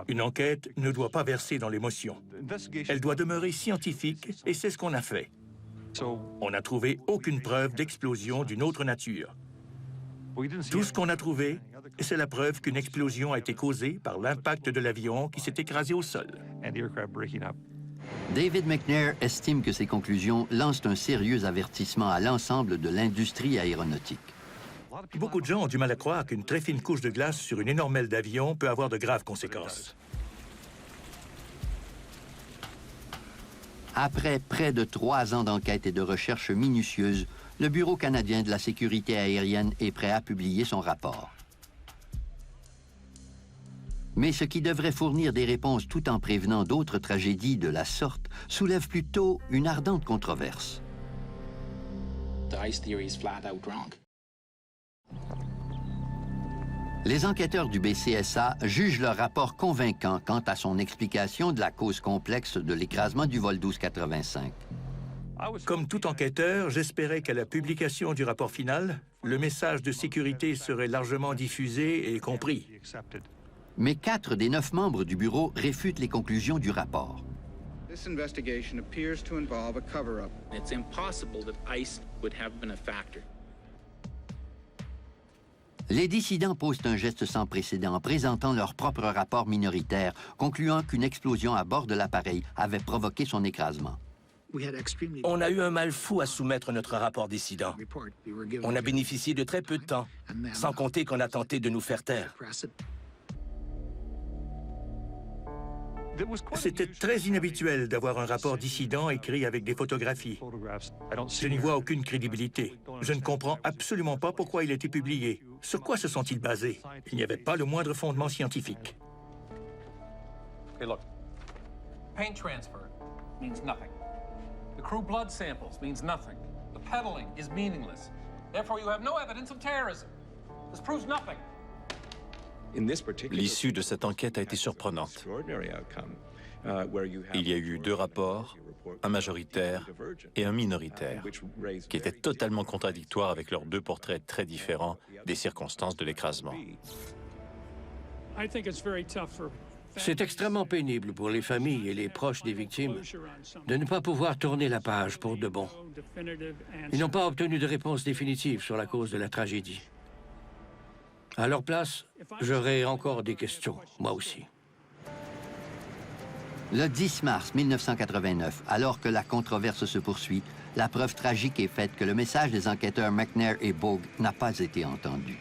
Une enquête ne doit pas verser dans l'émotion. Elle doit demeurer scientifique, et c'est ce qu'on a fait. On n'a trouvé aucune preuve d'explosion d'une autre nature. Tout ce qu'on a trouvé, c'est la preuve qu'une explosion a été causée par l'impact de l'avion qui s'est écrasé au sol. David McNair estime que ces conclusions lancent un sérieux avertissement à l'ensemble de l'industrie aéronautique. Beaucoup de gens ont du mal à croire qu'une très fine couche de glace sur une énorme aile d'avion peut avoir de graves conséquences. Après près de 3 ans d'enquête et de recherche minutieuse, le Bureau canadien de la sécurité aérienne est prêt à publier son rapport. Mais ce qui devrait fournir des réponses tout en prévenant d'autres tragédies de la sorte soulève plutôt une ardente controverse. The ice theory is flat out wrong. Les enquêteurs du BCSA jugent leur rapport convaincant quant à son explication de la cause complexe de l'écrasement du vol 1285. Comme tout enquêteur, j'espérais qu'à la publication du rapport final, le message de sécurité serait largement diffusé et compris. Mais 4 des 9 membres du bureau réfutent les conclusions du rapport. This investigation appears to involve a cover-up. It's impossible that ice would have been a factor. Les dissidents posent un geste sans précédent en présentant leur propre rapport minoritaire, concluant qu'une explosion à bord de l'appareil avait provoqué son écrasement. On a eu un mal fou à soumettre notre rapport dissident. On a bénéficié de très peu de temps, sans compter qu'on a tenté de nous faire taire. C'était très inhabituel d'avoir un rapport dissident écrit avec des photographies. Je n'y vois aucune crédibilité. Je ne comprends absolument pas pourquoi il a été publié. Sur quoi se sont-ils basés? Il n'y avait pas le moindre fondement scientifique. Hey, look. Paint transfer means nothing. The crew blood samples means nothing. The peddling is meaningless. Therefore, you have no evidence of terrorism. This proves nothing. L'issue de cette enquête a été surprenante. Il y a eu 2 rapports, un majoritaire et un minoritaire, qui étaient totalement contradictoires avec leurs 2 portraits très différents des circonstances de l'écrasement. C'est extrêmement pénible pour les familles et les proches des victimes de ne pas pouvoir tourner la page pour de bon. Ils n'ont pas obtenu de réponse définitive sur la cause de la tragédie. À leur place, j'aurais encore des questions, moi aussi. Le 10 mars 1989, alors que la controverse se poursuit, la preuve tragique est faite que le message des enquêteurs McNair et Bogue n'a pas été entendu.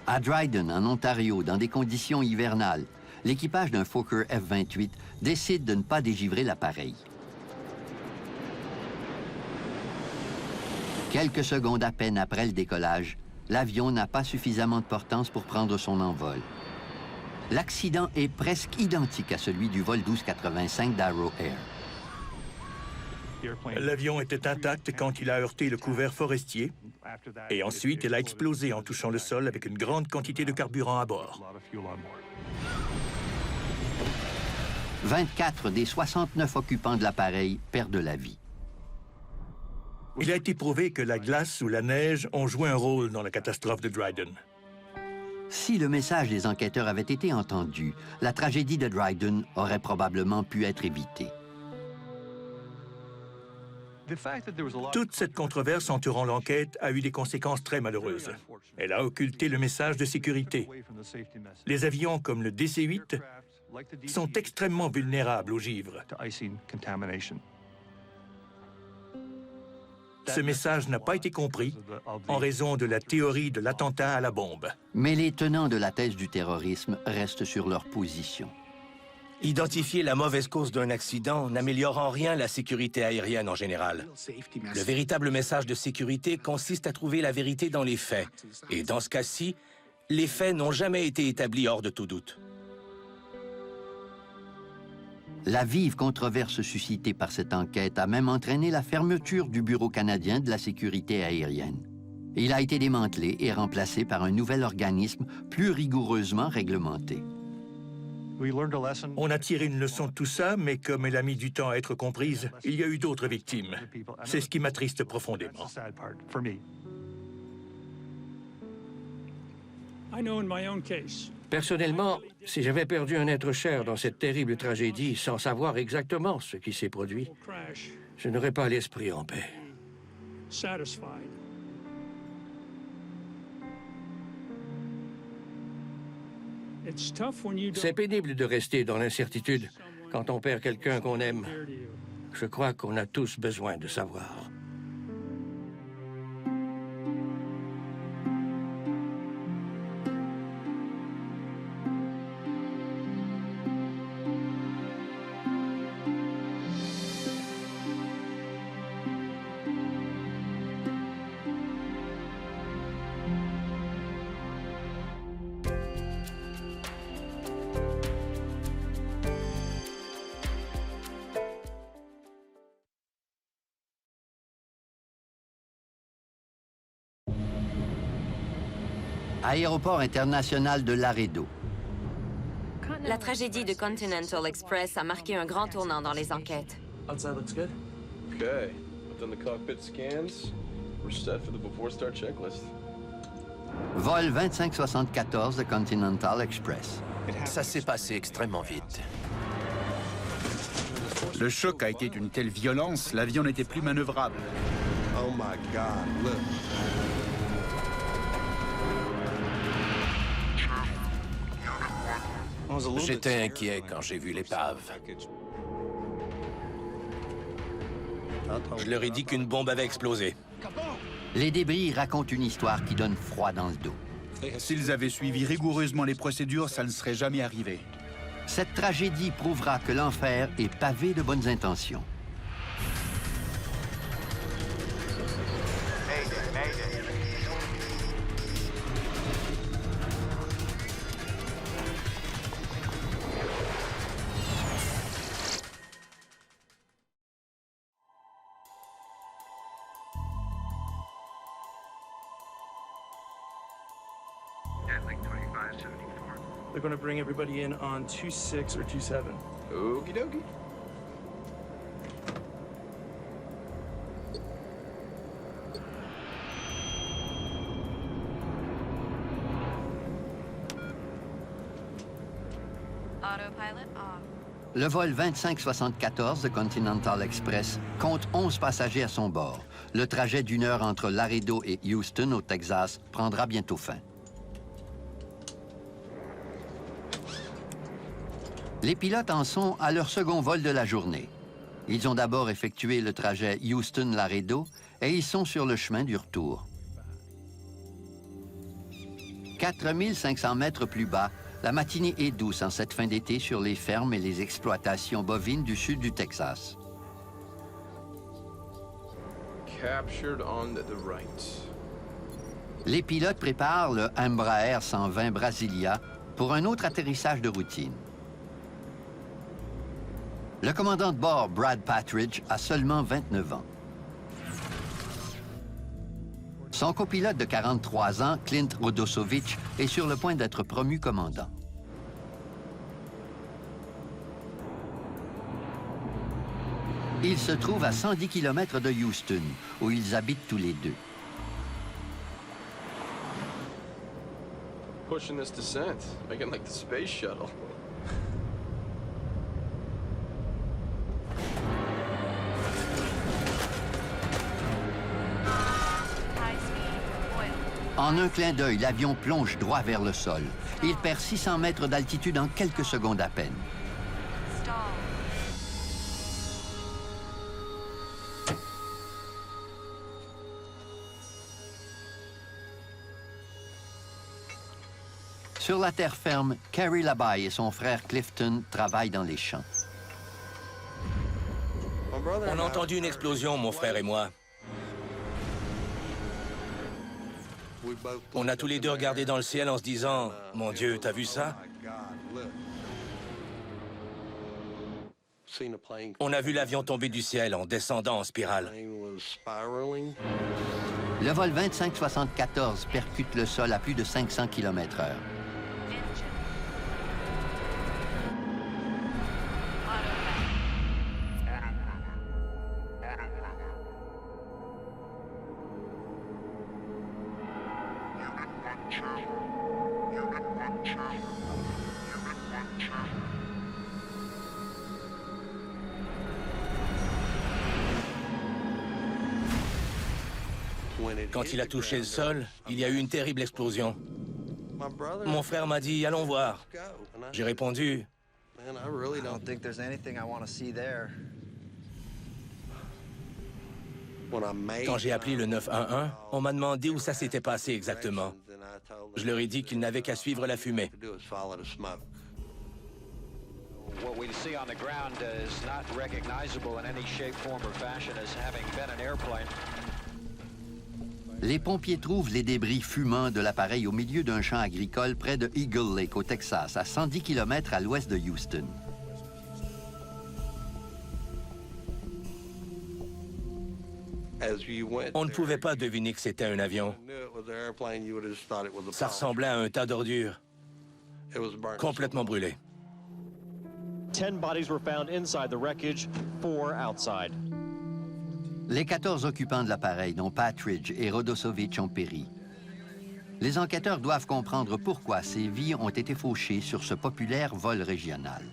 À Dryden, en Ontario, dans des conditions hivernales, l'équipage d'un Fokker F-28 décide de ne pas dégivrer l'appareil. Quelques secondes à peine après le décollage, l'avion n'a pas suffisamment de portance pour prendre son envol. L'accident est presque identique à celui du vol 1285 d'Arrow Air. L'avion était intact quand il a heurté le couvert forestier et ensuite il a explosé en touchant le sol avec une grande quantité de carburant à bord. 24 des 69 occupants de l'appareil perdent la vie. Il a été prouvé que la glace ou la neige ont joué un rôle dans la catastrophe de Dryden. Si le message des enquêteurs avait été entendu, la tragédie de Dryden aurait probablement pu être évitée. Toute cette controverse entourant l'enquête a eu des conséquences très malheureuses. Elle a occulté le message de sécurité. Les avions comme le DC-8 sont extrêmement vulnérables au givre. Ce message n'a pas été compris en raison de la théorie de l'attentat à la bombe. Mais les tenants de la thèse du terrorisme restent sur leur position. Identifier la mauvaise cause d'un accident n'améliore en rien la sécurité aérienne en général. Le véritable message de sécurité consiste à trouver la vérité dans les faits. Et dans ce cas-ci, les faits n'ont jamais été établis hors de tout doute. La vive controverse suscitée par cette enquête a même entraîné la fermeture du Bureau canadien de la sécurité aérienne. Il a été démantelé et remplacé par un nouvel organisme plus rigoureusement réglementé. On a tiré une leçon de tout ça, mais comme elle a mis du temps à être comprise, il y a eu d'autres victimes. C'est ce qui m'attriste profondément. Personnellement, si j'avais perdu un être cher dans cette terrible tragédie sans savoir exactement ce qui s'est produit, je n'aurais pas l'esprit en paix. C'est pénible de rester dans l'incertitude quand on perd quelqu'un qu'on aime. Je crois qu'on a tous besoin de savoir. Aéroport international de Laredo. La tragédie de Continental Express a marqué un grand tournant dans les enquêtes. Outside looks good. Okay, I've done the cockpit scans. We're set for the before start checklist. Vol 2574 de Continental Express. Ça s'est passé extrêmement vite. Le choc a été d'une telle violence, l'avion n'était plus manœuvrable. Oh my God, look. J'étais inquiet quand j'ai vu l'épave. Je leur ai dit qu'une bombe avait explosé. Les débris racontent une histoire qui donne froid dans le dos. S'ils avaient suivi rigoureusement les procédures, ça ne serait jamais arrivé. Cette tragédie prouvera que l'enfer est pavé de bonnes intentions. They're going to bring everybody in on 2-6 or 2-7. Okie dokie. Autopilot off. Le vol 2574 de Continental Express compte 11 passagers à son bord. Le trajet d'une heure entre Laredo et Houston, au Texas, prendra bientôt fin. Les pilotes en sont à leur second vol de la journée. Ils ont d'abord effectué le trajet Houston-Laredo et ils sont sur le chemin du retour. 4500 mètres plus bas, la matinée est douce en cette fin d'été sur les fermes et les exploitations bovines du sud du Texas. Captured on the right. Les pilotes préparent le Embraer 120 Brasilia pour un autre atterrissage de routine. Le commandant de bord, Brad Patridge, a seulement 29 ans. Son copilote de 43 ans, Clint Rodosovich, est sur le point d'être promu commandant. Il se trouve à 110 km de Houston, où ils habitent tous les deux. Pushing this descent, making like the space shuttle. En un clin d'œil, l'avion plonge droit vers le sol. Il perd 600 mètres d'altitude en quelques secondes à peine. Sur la terre ferme, Carrie Labaye et son frère Clifton travaillent dans les champs. On a entendu une explosion, mon frère et moi. On a tous les deux regardé dans le ciel en se disant « Mon Dieu, t'as vu ça ?» On a vu l'avion tomber du ciel en descendant en spirale. Le vol 2574 percute le sol à plus de 500 km/h. Quand il a touché le sol, il y a eu une terrible explosion. Mon frère m'a dit « Allons voir ». J'ai répondu Quand j'ai appelé le 911, on m'a demandé où ça s'était passé exactement. Je leur ai dit qu'ils n'avaient qu'à suivre la fumée. What we see on the ground is not recognizable in any shape, form, or fashion as having been an airplane. Les pompiers trouvent les débris fumants de l'appareil au milieu d'un champ agricole près de Eagle Lake, au Texas, à 110 km à l'ouest de Houston. On ne pouvait pas deviner que c'était un avion. Ça ressemblait à un tas d'ordures. Complètement brûlé. 10 bodies were found inside the wreckage, 4 outside. Les 14 occupants de l'appareil, dont Patridge et Rodosovich, ont péri. Les enquêteurs doivent comprendre pourquoi ces vies ont été fauchées sur ce populaire vol régional.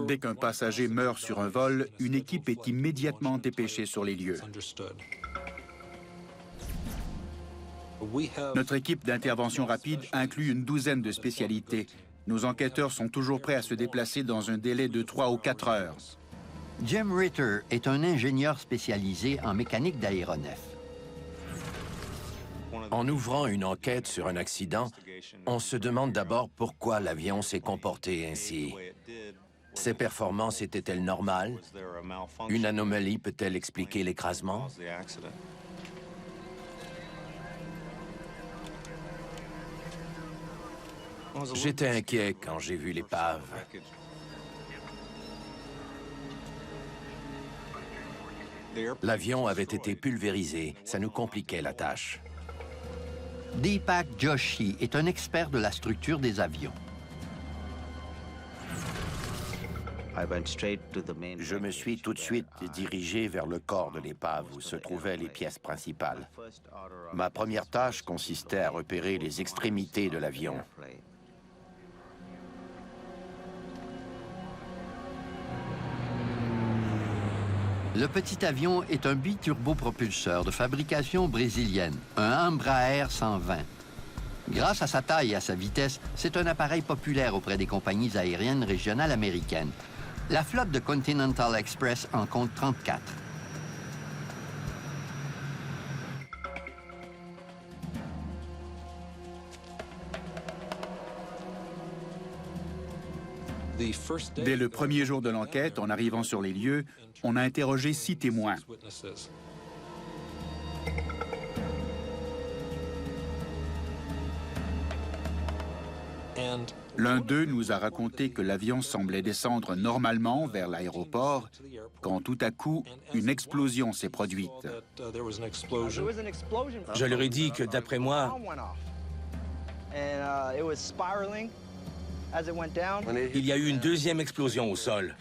Dès qu'un passager meurt sur un vol, une équipe est immédiatement dépêchée sur les lieux. Notre équipe d'intervention rapide inclut une douzaine de spécialités. Nos enquêteurs sont toujours prêts à se déplacer dans un délai de 3 ou 4 heures. Jim Ritter est un ingénieur spécialisé en mécanique d'aéronefs. En ouvrant une enquête sur un accident, on se demande d'abord pourquoi l'avion s'est comporté ainsi. Ses performances étaient-elles normales? Une anomalie peut-elle expliquer l'écrasement? J'étais inquiet quand j'ai vu l'épave. L'avion avait été pulvérisé. Ça nous compliquait la tâche. Deepak Joshi est un expert de la structure des avions. Je me suis tout de suite dirigé vers le corps de l'épave où se trouvaient les pièces principales. Ma première tâche consistait à repérer les extrémités de l'avion. Le petit avion est un biturbopropulseur de fabrication brésilienne, un Embraer 120. Grâce à sa taille et à sa vitesse, c'est un appareil populaire auprès des compagnies aériennes régionales américaines. La flotte de Continental Express en compte 34. Dès le premier jour de l'enquête, en arrivant sur les lieux, on a interrogé 6 témoins. L'un d'eux nous a raconté que l'avion semblait descendre normalement vers l'aéroport quand tout à coup, une explosion s'est produite. Je leur ai dit que, d'après moi, il y a eu une deuxième explosion au sol.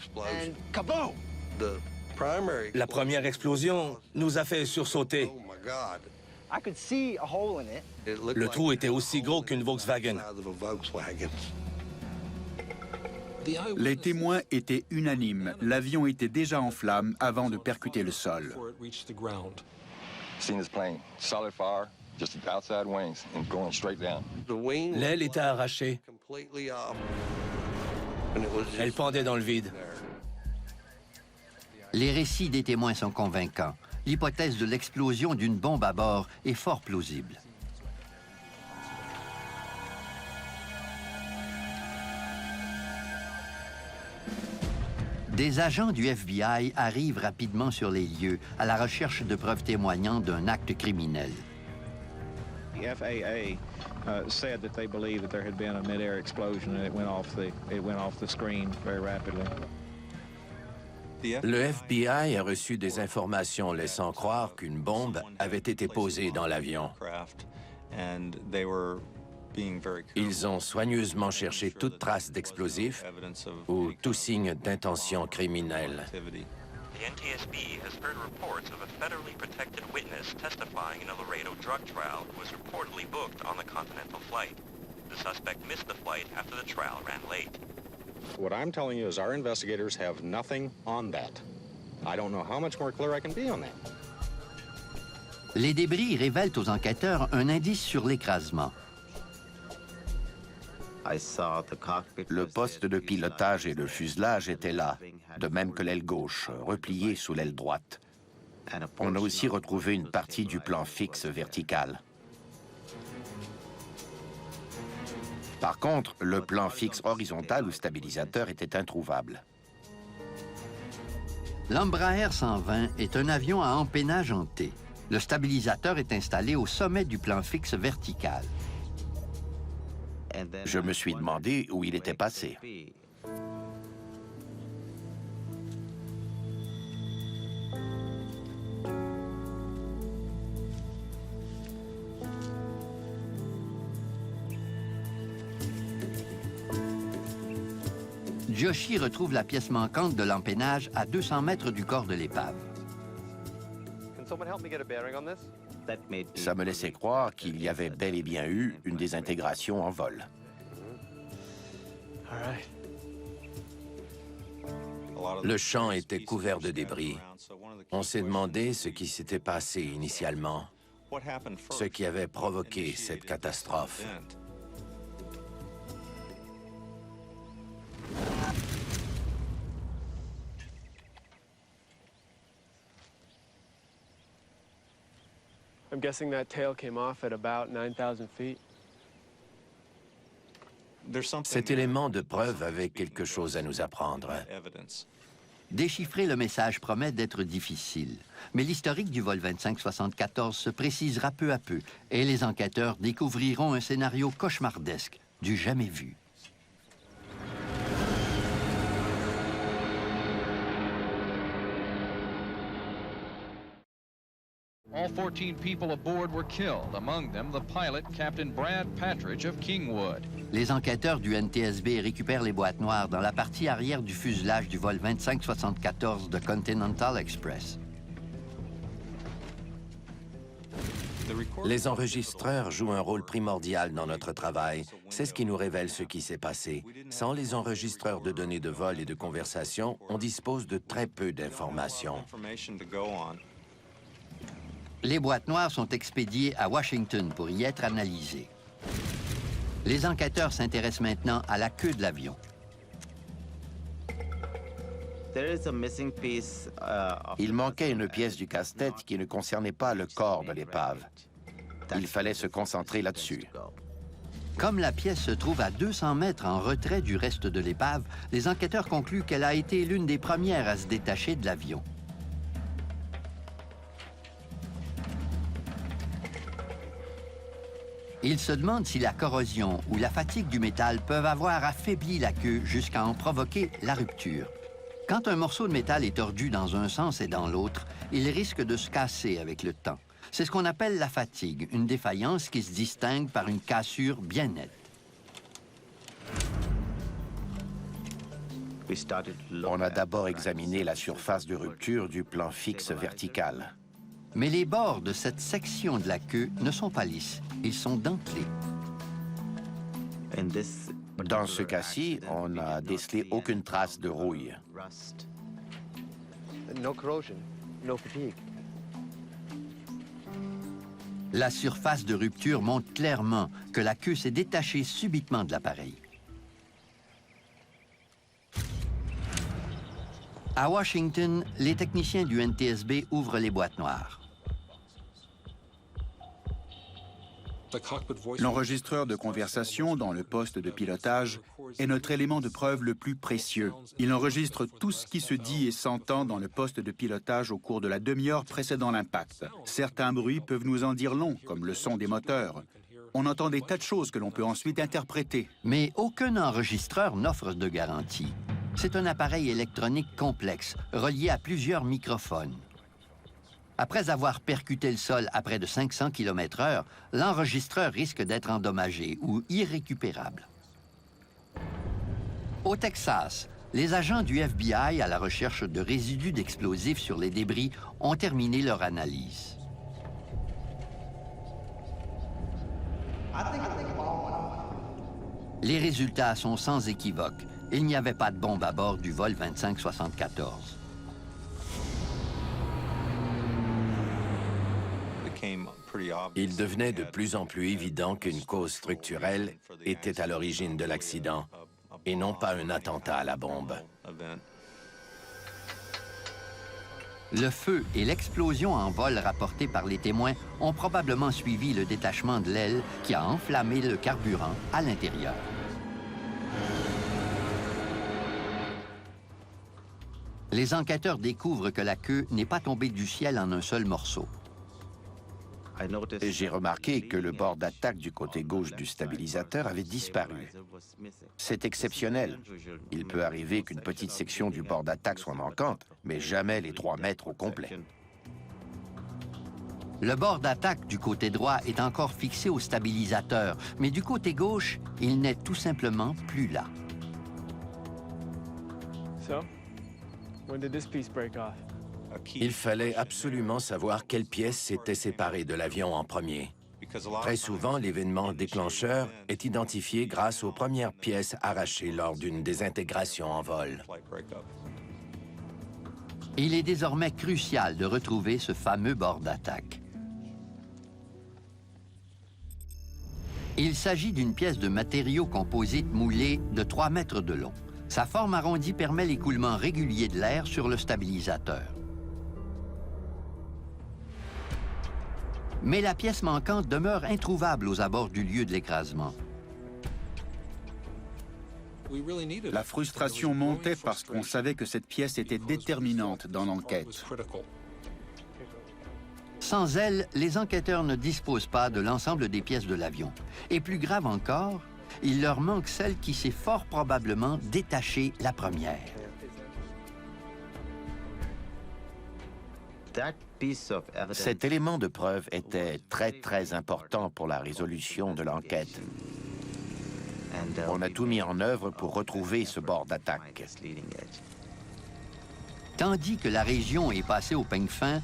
La première explosion nous a fait sursauter. Le trou était aussi gros qu'une Volkswagen. Les témoins étaient unanimes. L'avion était déjà en flammes avant de percuter le sol. L'aile était arrachée. Elle pendait dans le vide. Les récits des témoins sont convaincants. L'hypothèse de l'explosion d'une bombe à bord est fort plausible. Des agents du FBI arrivent rapidement sur les lieux à la recherche de preuves témoignant d'un acte criminel. The FAA said that they believe that there had been a mid-air explosion and it went off the screen very rapidly. Le FBI a reçu des informations laissant croire qu'une bombe avait été posée dans l'avion. Ils ont soigneusement cherché toute trace d'explosifs ou tout signe d'intention criminelle. The NTSB has heard reports of a federally protected witness testifying in a Laredo drug trial who was reportedly booked on the Continental flight. The suspect missed the flight after the trial ran late. What I'm telling you is our investigators have nothing on that. I don't know how much more clear I can be on that. Les débris révèlent aux enquêteurs un indice sur l'écrasement. Le poste de pilotage et le fuselage étaient là, de même que l'aile gauche, repliée sous l'aile droite. On a aussi retrouvé une partie du plan fixe vertical. Par contre, le plan fixe horizontal ou stabilisateur était introuvable. L'Embraer 120 est un avion à empennage en T. Le stabilisateur est installé au sommet du plan fixe vertical. Je me suis demandé où il était passé. Joshi retrouve la pièce manquante de l'empennage à 200 mètres du corps de l'épave. Ça me laissait croire qu'il y avait bel et bien eu une désintégration en vol. Le champ était couvert de débris. On s'est demandé ce qui s'était passé initialement, ce qui avait provoqué cette catastrophe. I'm guessing that tail came off at about 9,000 feet. Cet élément de preuve avait quelque chose à nous apprendre. Déchiffrer le message promet d'être difficile, mais l'historique du vol 2574 se précisera peu à peu et les enquêteurs découvriront un scénario cauchemardesque, du jamais vu. All 14 people aboard were killed, among them the pilot, Captain Brad Patridge of Kingwood. Les enquêteurs du NTSB récupèrent les boîtes noires dans la partie arrière du fuselage du vol 2574 de Continental Express. Les enregistreurs jouent un rôle primordial dans notre travail. C'est ce qui nous révèle ce qui s'est passé. Sans les enregistreurs de données de vol et de conversation, on dispose de très peu d'informations. Les boîtes noires sont expédiées à Washington pour y être analysées. Les enquêteurs s'intéressent maintenant à la queue de l'avion. Il manquait une pièce du casse-tête qui ne concernait pas le corps de l'épave. Il fallait se concentrer là-dessus. Comme la pièce se trouve à 200 mètres en retrait du reste de l'épave, les enquêteurs concluent qu'elle a été l'une des premières à se détacher de l'avion. Ils se demandent si la corrosion ou la fatigue du métal peuvent avoir affaibli la queue jusqu'à en provoquer la rupture. Quand un morceau de métal est tordu dans un sens et dans l'autre, il risque de se casser avec le temps. C'est ce qu'on appelle la fatigue, une défaillance qui se distingue par une cassure bien nette. On a d'abord examiné la surface de rupture du plan fixe vertical. Mais les bords de cette section de la queue ne sont pas lisses, ils sont dentelés. Dans ce cas-ci, on n'a décelé aucune trace de rouille. La surface de rupture montre clairement que la queue s'est détachée subitement de l'appareil. À Washington, les techniciens du NTSB ouvrent les boîtes noires. L'enregistreur de conversation dans le poste de pilotage est notre élément de preuve le plus précieux. Il enregistre tout ce qui se dit et s'entend dans le poste de pilotage au cours de la demi-heure précédant l'impact. Certains bruits peuvent nous en dire long, comme le son des moteurs. On entend des tas de choses que l'on peut ensuite interpréter. Mais aucun enregistreur n'offre de garantie. C'est un appareil électronique complexe, relié à plusieurs microphones. Après avoir percuté le sol à près de 500 km/h, l'enregistreur risque d'être endommagé ou irrécupérable. Au Texas, les agents du FBI à la recherche de résidus d'explosifs sur les débris ont terminé leur analyse. Les résultats sont sans équivoque. Il n'y avait pas de bombe à bord du vol 2574. Il devenait de plus en plus évident qu'une cause structurelle était à l'origine de l'accident et non pas un attentat à la bombe. Le feu et l'explosion en vol rapportés par les témoins ont probablement suivi le détachement de l'aile qui a enflammé le carburant à l'intérieur. Les enquêteurs découvrent que la queue n'est pas tombée du ciel en un seul morceau. J'ai remarqué que le bord d'attaque du côté gauche du stabilisateur avait disparu. C'est exceptionnel. Il peut arriver qu'une petite section du bord d'attaque soit manquante, mais jamais les 3 mètres au complet. Le bord d'attaque du côté droit est encore fixé au stabilisateur, mais du côté gauche, il n'est tout simplement plus là. So, when did this piece break off? Il fallait absolument savoir quelle pièce s'était séparée de l'avion en premier. Très souvent, l'événement déclencheur est identifié grâce aux premières pièces arrachées lors d'une désintégration en vol. Il est désormais crucial de retrouver ce fameux bord d'attaque. Il s'agit d'une pièce de matériaux composites moulés de 3 mètres de long. Sa forme arrondie permet l'écoulement régulier de l'air sur le stabilisateur. Mais la pièce manquante demeure introuvable aux abords du lieu de l'écrasement. La frustration montait parce qu'on savait que cette pièce était déterminante dans l'enquête. Sans elle, les enquêteurs ne disposent pas de l'ensemble des pièces de l'avion. Et plus grave encore, il leur manque celle qui s'est fort probablement détachée la première. Cet élément de preuve était très important pour la résolution de l'enquête. On a tout mis en œuvre pour retrouver ce bord d'attaque. Tandis que la région est passée au peigne fin,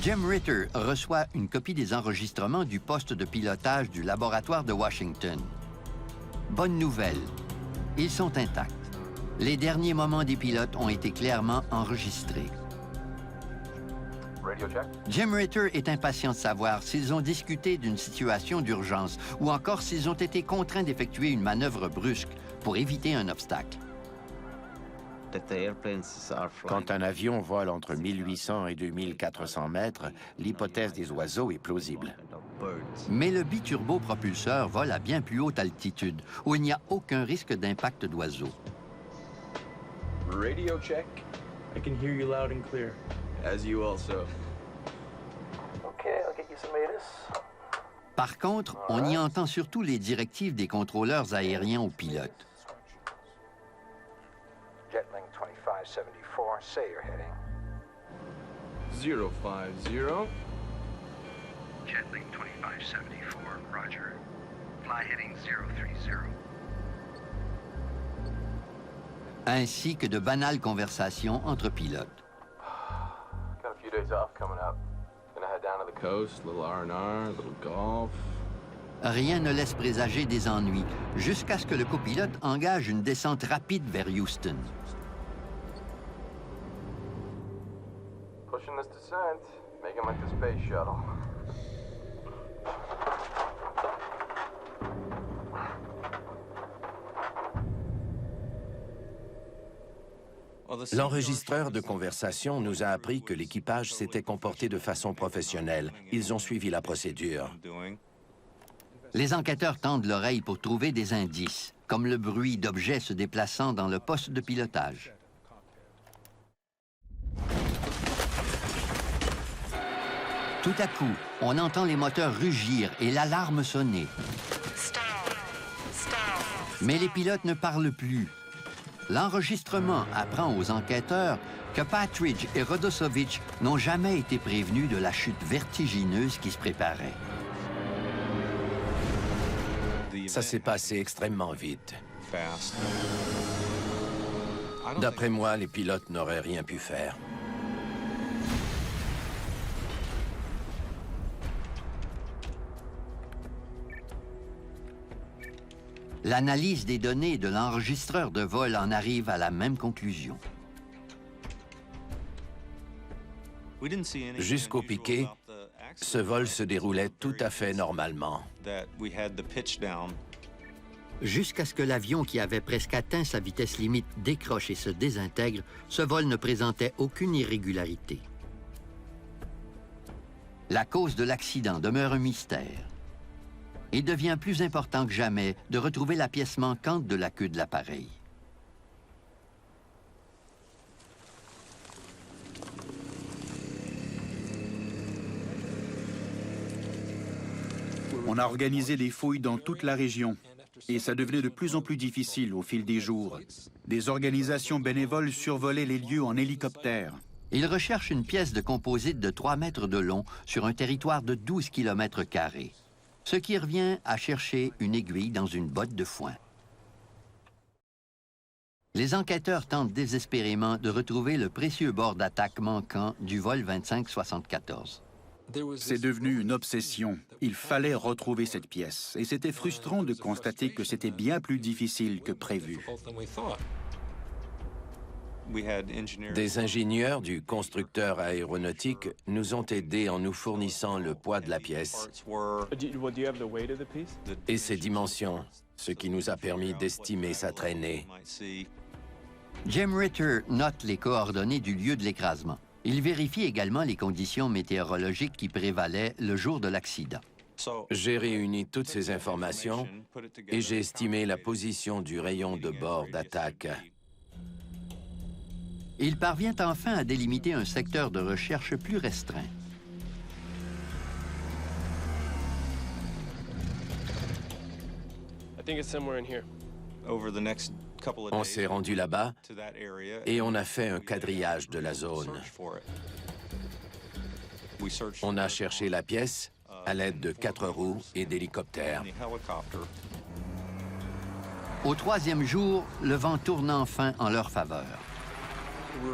Jim Ritter reçoit une copie des enregistrements du poste de pilotage du laboratoire de Washington. Bonne nouvelle, ils sont intacts. Les derniers moments des pilotes ont été clairement enregistrés. Jim Ritter est impatient de savoir s'ils ont discuté d'une situation d'urgence ou encore s'ils ont été contraints d'effectuer une manœuvre brusque pour éviter un obstacle. Quand un avion vole entre 1800 et 2400 mètres, l'hypothèse des oiseaux est plausible. Mais le biturbopropulseur vole à bien plus haute altitude, où il n'y a aucun risque d'impact d'oiseaux. Radio check. I can hear you loud and clear. As you also. Okay, I'll get you some ATIS. Par contre, on y entend surtout les directives des contrôleurs aériens aux pilotes. Jetling 2574, say your heading. 050. Jetling 2574, roger. Fly heading 030. Ainsi que de banales conversations entre pilotes. Got a few days off coming up. Gonna head down to the coast, little R&R, little golf. Rien ne laisse présager des ennuis, jusqu'à ce que le copilote engage une descente rapide vers Houston. Pushing this descent, making like the space shuttle. L'enregistreur de conversation nous a appris que l'équipage s'était comporté de façon professionnelle. Ils ont suivi la procédure. Les enquêteurs tendent l'oreille pour trouver des indices, comme le bruit d'objets se déplaçant dans le poste de pilotage. Tout à coup, on entend les moteurs rugir et l'alarme sonner. Mais les pilotes ne parlent plus. L'enregistrement apprend aux enquêteurs que Patridge et Rodosovich n'ont jamais été prévenus de la chute vertigineuse qui se préparait. Ça s'est passé extrêmement vite. D'après moi, les pilotes n'auraient rien pu faire. L'analyse des données de l'enregistreur de vol en arrive à la même conclusion. Jusqu'au piqué, ce vol se déroulait tout à fait normalement. Jusqu'à ce que l'avion qui avait presque atteint sa vitesse limite décroche et se désintègre, ce vol ne présentait aucune irrégularité. La cause de l'accident demeure un mystère. Il devient plus important que jamais de retrouver la pièce manquante de la queue de l'appareil. On a organisé des fouilles dans toute la région et ça devenait de plus en plus difficile au fil des jours. Des organisations bénévoles survolaient les lieux en hélicoptère. Ils recherchent une pièce de composite de 3 mètres de long sur un territoire de 12 km². Ce qui revient à chercher une aiguille dans une botte de foin. Les enquêteurs tentent désespérément de retrouver le précieux bord d'attaque manquant du vol 2574. C'est devenu une obsession. Il fallait retrouver cette pièce. Et c'était frustrant de constater que c'était bien plus difficile que prévu. Des ingénieurs du constructeur aéronautique nous ont aidés en nous fournissant le poids de la pièce et ses dimensions, ce qui nous a permis d'estimer sa traînée. Jim Ritter note les coordonnées du lieu de l'écrasement. Il vérifie également les conditions météorologiques qui prévalaient le jour de l'accident. J'ai réuni toutes ces informations et j'ai estimé la position du rayon de bord d'attaque. Il parvient enfin à délimiter un secteur de recherche plus restreint. On s'est rendu là-bas et on a fait un quadrillage de la zone. On a cherché la pièce à l'aide de 4 roues et d'hélicoptères. Au 3e jour, le vent tourne enfin en leur faveur.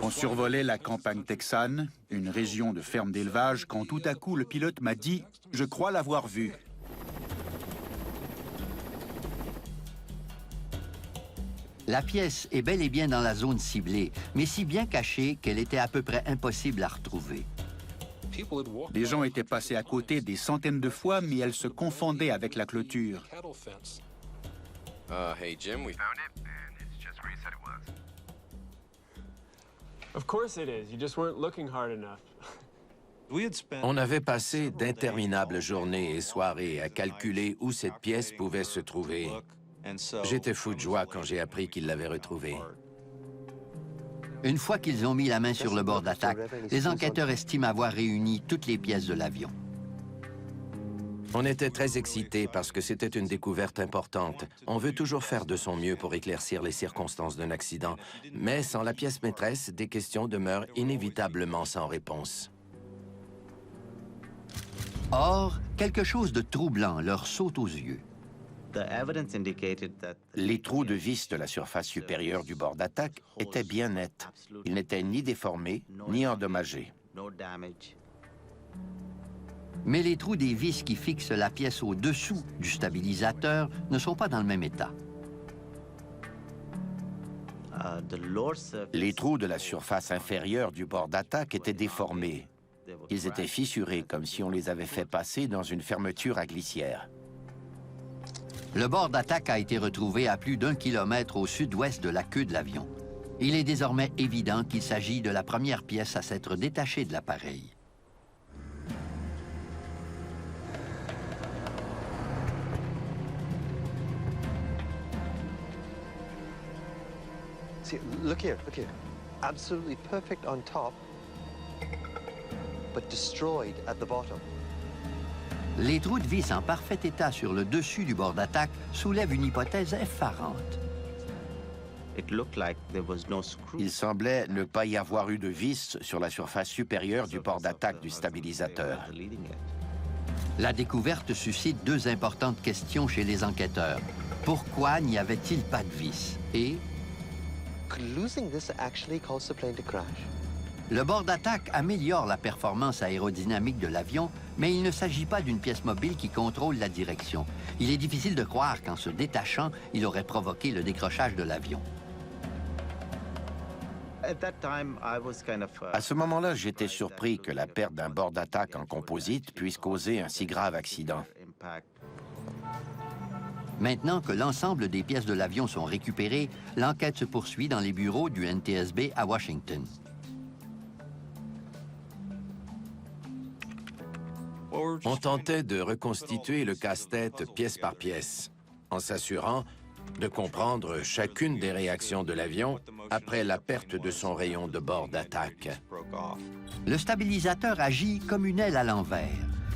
On survolait la campagne texane, une région de ferme d'élevage, quand tout à coup le pilote m'a dit « Je crois l'avoir vu ». La pièce est bel et bien dans la zone ciblée, mais si bien cachée qu'elle était à peu près impossible à retrouver. Les gens étaient passés à côté des centaines de fois, mais elle se confondait avec la clôture. Hey Jim, we found it, and it's just where you said it was. Of course it is. You just weren't looking hard enough. On avait passé d'interminables journées et soirées à calculer où cette pièce pouvait se trouver. J'étais fou de joie quand j'ai appris qu'ils l'avaient retrouvée. Une fois qu'ils ont mis la main sur le bord d'attaque, les enquêteurs estiment avoir réuni toutes les pièces de l'avion. On était très excités parce que c'était une découverte importante. On veut toujours faire de son mieux pour éclaircir les circonstances d'un accident, mais sans la pièce maîtresse, des questions demeurent inévitablement sans réponse. Or, quelque chose de troublant leur saute aux yeux. Les trous de vis de la surface supérieure du bord d'attaque étaient bien nets. Ils n'étaient ni déformés, ni endommagés. Mais les trous des vis qui fixent la pièce au-dessous du stabilisateur ne sont pas dans le même état. Les trous de la surface inférieure du bord d'attaque étaient déformés. Ils étaient fissurés comme si on les avait fait passer dans une fermeture à glissière. Le bord d'attaque a été retrouvé à plus d'1 kilomètre au sud-ouest de la queue de l'avion. Il est désormais évident qu'il s'agit de la première pièce à s'être détachée de l'appareil. See, look here, look here. Absolutely perfect on top, but destroyed at the bottom. Les trous de vis en parfait état sur le dessus du bord d'attaque soulèvent une hypothèse effarante. Il semblait ne pas y avoir eu de vis sur la surface supérieure du bord d'attaque du stabilisateur. La découverte suscite 2 importantes questions chez les enquêteurs. Pourquoi n'y avait-il pas de vis? Et le bord d'attaque améliore la performance aérodynamique de l'avion, mais il ne s'agit pas d'une pièce mobile qui contrôle la direction. Il est difficile de croire qu'en se détachant, il aurait provoqué le décrochage de l'avion. À ce moment-là, j'étais surpris que la perte d'un bord d'attaque en composite puisse causer un si grave accident. Maintenant que l'ensemble des pièces de l'avion sont récupérées, l'enquête se poursuit dans les bureaux du NTSB à Washington. On tentait de reconstituer le casse-tête pièce par pièce, en s'assurant de comprendre chacune des réactions de l'avion après la perte de son rayon de bord d'attaque. Le stabilisateur agit comme une aile à l'envers.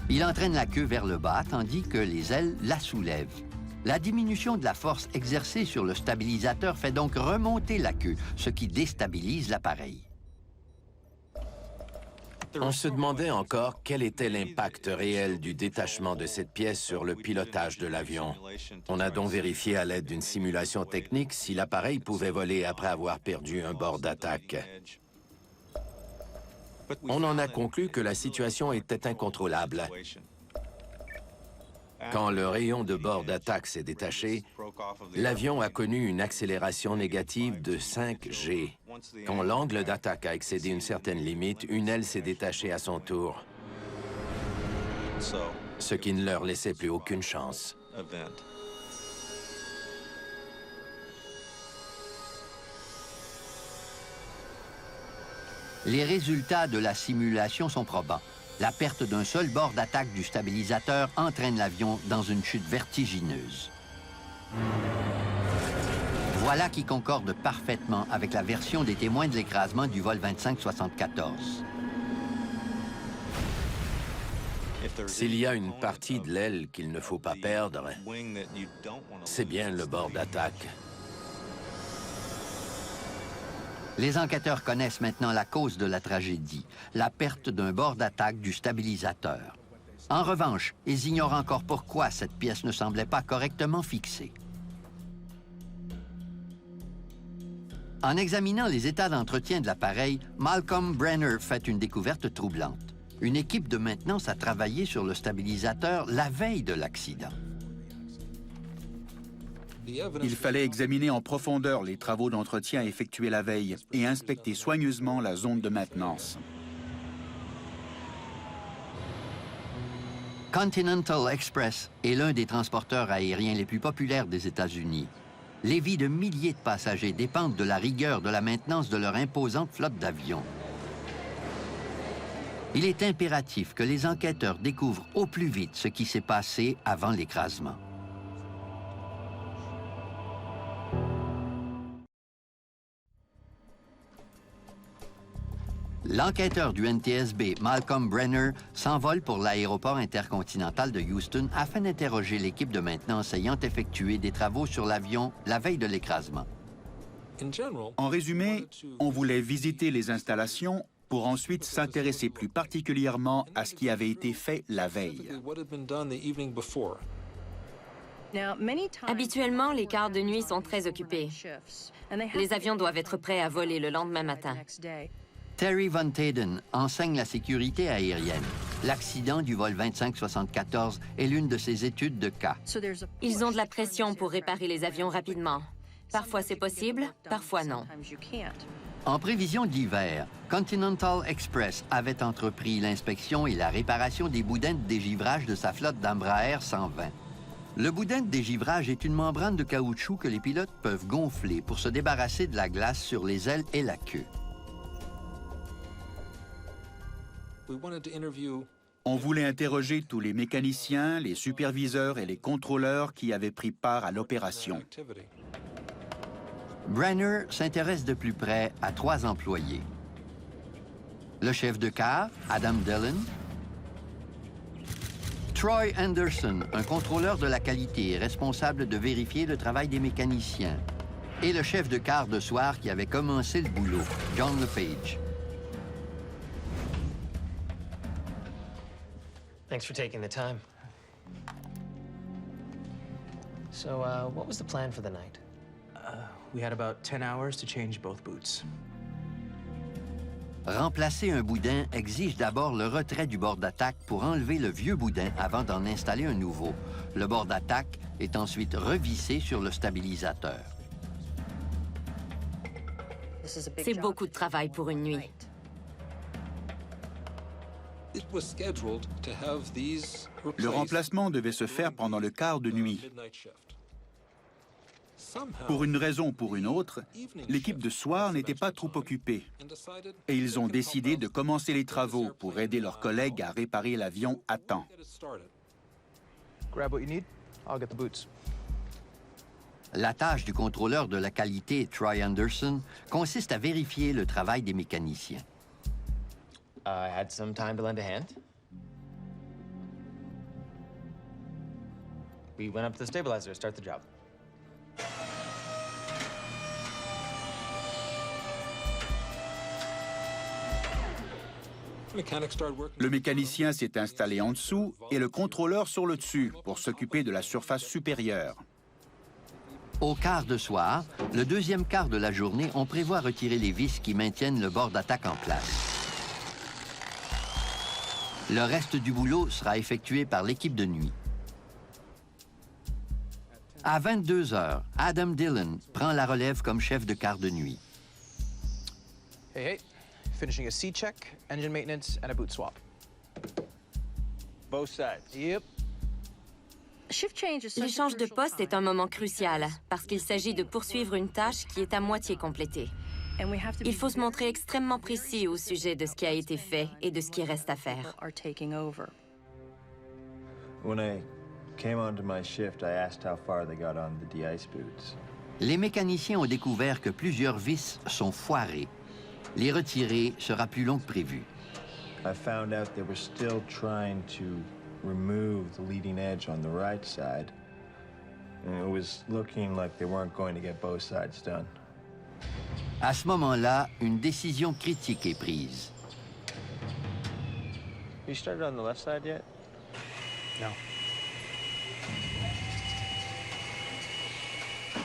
Il entraîne la queue vers le bas, tandis que les ailes la soulèvent. La diminution de la force exercée sur le stabilisateur fait donc remonter la queue, ce qui déstabilise l'appareil. On se demandait encore quel était l'impact réel du détachement de cette pièce sur le pilotage de l'avion. On a donc vérifié à l'aide d'une simulation technique si l'appareil pouvait voler après avoir perdu un bord d'attaque. On en a conclu que la situation était incontrôlable. Quand le rayon de bord d'attaque s'est détaché, l'avion a connu une accélération négative de 5 G. Quand l'angle d'attaque a excédé une certaine limite, une aile s'est détachée à son tour, ce qui ne leur laissait plus aucune chance. Les résultats de la simulation sont probants. La perte d'un seul bord d'attaque du stabilisateur entraîne l'avion dans une chute vertigineuse. Voilà qui concorde parfaitement avec la version des témoins de l'écrasement du vol 2574. S'il y a une partie de l'aile qu'il ne faut pas perdre, c'est bien le bord d'attaque. Les enquêteurs connaissent maintenant la cause de la tragédie, la perte d'un bord d'attaque du stabilisateur. En revanche, ils ignorent encore pourquoi cette pièce ne semblait pas correctement fixée. En examinant les états d'entretien de l'appareil, Malcolm Brenner fait une découverte troublante. Une équipe de maintenance a travaillé sur le stabilisateur la veille de l'accident. Il fallait examiner en profondeur les travaux d'entretien effectués la veille et inspecter soigneusement la zone de maintenance. Continental Express est l'un des transporteurs aériens les plus populaires des États-Unis. Les vies de milliers de passagers dépendent de la rigueur de la maintenance de leur imposante flotte d'avions. Il est impératif que les enquêteurs découvrent au plus vite ce qui s'est passé avant l'écrasement. L'enquêteur du NTSB, Malcolm Brenner, s'envole pour l'aéroport intercontinental de Houston afin d'interroger l'équipe de maintenance ayant effectué des travaux sur l'avion la veille de l'écrasement. En résumé, on voulait visiter les installations pour ensuite s'intéresser plus particulièrement à ce qui avait été fait la veille. Habituellement, les quarts de nuit sont très occupés. Les avions doivent être prêts à voler le lendemain matin. Terry Von Tayden enseigne la sécurité aérienne. L'accident du vol 2574 est l'une de ses études de cas. Ils ont de la pression pour réparer les avions rapidement. Parfois c'est possible, parfois non. En prévision d'hiver, Continental Express avait entrepris l'inspection et la réparation des boudins de dégivrage de sa flotte d'Embraer 120. Le boudin de dégivrage est une membrane de caoutchouc que les pilotes peuvent gonfler pour se débarrasser de la glace sur les ailes et la queue. On voulait interroger tous les mécaniciens, les superviseurs et les contrôleurs qui avaient pris part à l'opération. Brenner s'intéresse de plus près à 3 employés. Le chef de car, Adam Dillon. Troy Anderson, un contrôleur de la qualité responsable de vérifier le travail des mécaniciens. Et le chef de car de soir qui avait commencé le boulot, John LePage. Thanks for taking the time. So, what was the plan for the night? We had about 10 hours to change both boots. Remplacer un boudin exige d'abord le retrait du bord d'attaque pour enlever le vieux boudin avant d'en installer un nouveau. Le bord d'attaque est ensuite revissé sur le stabilisateur. C'est beaucoup de travail pour une nuit. Le remplacement devait se faire pendant le quart de nuit. Pour une raison ou pour une autre, l'équipe de soir n'était pas trop occupée. Et ils ont décidé de commencer les travaux pour aider leurs collègues à réparer l'avion à temps. La tâche du contrôleur de la qualité, Troy Anderson, consiste à vérifier le travail des mécaniciens. I had some time to lend a hand. We went up to the stabilizer to start the job. Le mécanicien s'est installé en dessous et le contrôleur sur le dessus pour s'occuper de la surface supérieure. Au quart de soir, le deuxième quart de la journée, on prévoit retirer les vis qui maintiennent le bord d'attaque en place. Le reste du boulot sera effectué par l'équipe de nuit. À 22 heures, Adam Dillon prend la relève comme chef de quart de nuit. Hey, finishing a C-check, engine maintenance, and a boot swap. Both sides. Yep. L'échange de poste est un moment crucial parce qu'il s'agit de poursuivre une tâche qui est à moitié complétée. Il faut se montrer extrêmement précis au sujet de ce qui a été fait et de ce qui reste à faire. When I came onto my shift, I asked how far they got on the de-ice boots. Les mécaniciens ont découvert que plusieurs vis sont foirées. Les retirer sera plus long que prévu. I found out they were still trying to remove the leading edge on the right side. And it was looking like they weren't going to get both sides done. À ce moment-là, une décision critique est prise. You started on the left side yet? No.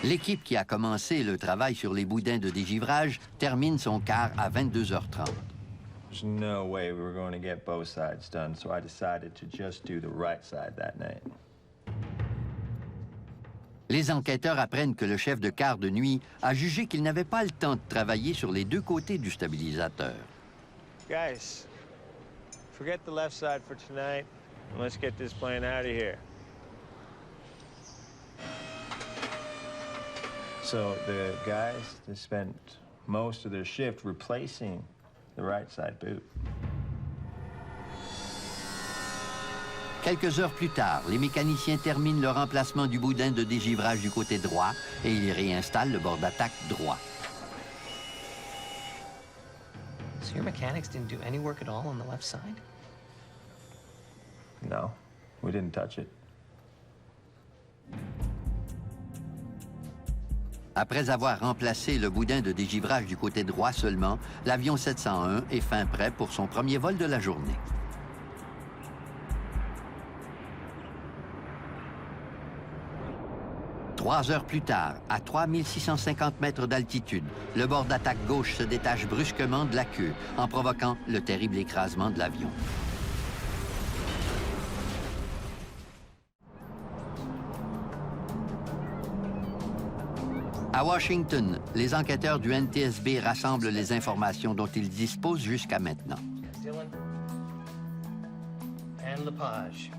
L'équipe qui a commencé le travail sur les boudins de dégivrage termine son quart à 22h30. There's no way we were going to get both sides done, so I decided to just do the right side that night. Les enquêteurs apprennent que le chef de quart de nuit a jugé qu'il n'avait pas le temps de travailler sur les deux côtés du stabilisateur. Guys, forget the left side for tonight, and let's get this plane out of here. So the guys, they spent most of their shift replacing the right side boot. Quelques heures plus tard, les mécaniciens terminent le remplacement du boudin de dégivrage du côté droit et ils réinstallent le bord d'attaque droit. So your mechanics didn't do any work at all on the left side? No, we didn't touch it. Après avoir remplacé le boudin de dégivrage du côté droit seulement, l'avion 701 est fin prêt pour son premier vol de la journée. Trois heures plus tard, à 3650 mètres d'altitude, le bord d'attaque gauche se détache brusquement de la queue, en provoquant le terrible écrasement de l'avion. À Washington, les enquêteurs du NTSB rassemblent les informations dont ils disposent jusqu'à maintenant. Dillon and Lepage.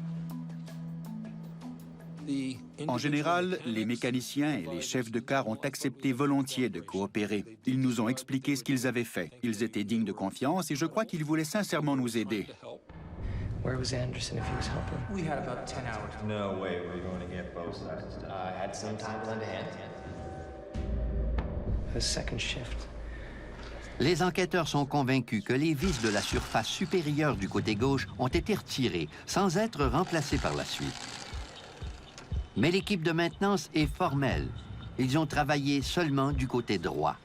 En général, les mécaniciens et les chefs de quart ont accepté volontiers de coopérer. Ils nous ont expliqué ce qu'ils avaient fait. Ils étaient dignes de confiance et je crois qu'ils voulaient sincèrement nous aider. Where was Anderson if he was helping? We had about 10 hours. No way we were going to get both sides done. I had some time to lend a hand. The second shift. Les enquêteurs sont convaincus que les vis de la surface supérieure du côté gauche ont été retirées sans être remplacées par la suite. Mais l'équipe de maintenance est formelle. Ils ont travaillé seulement du côté droit.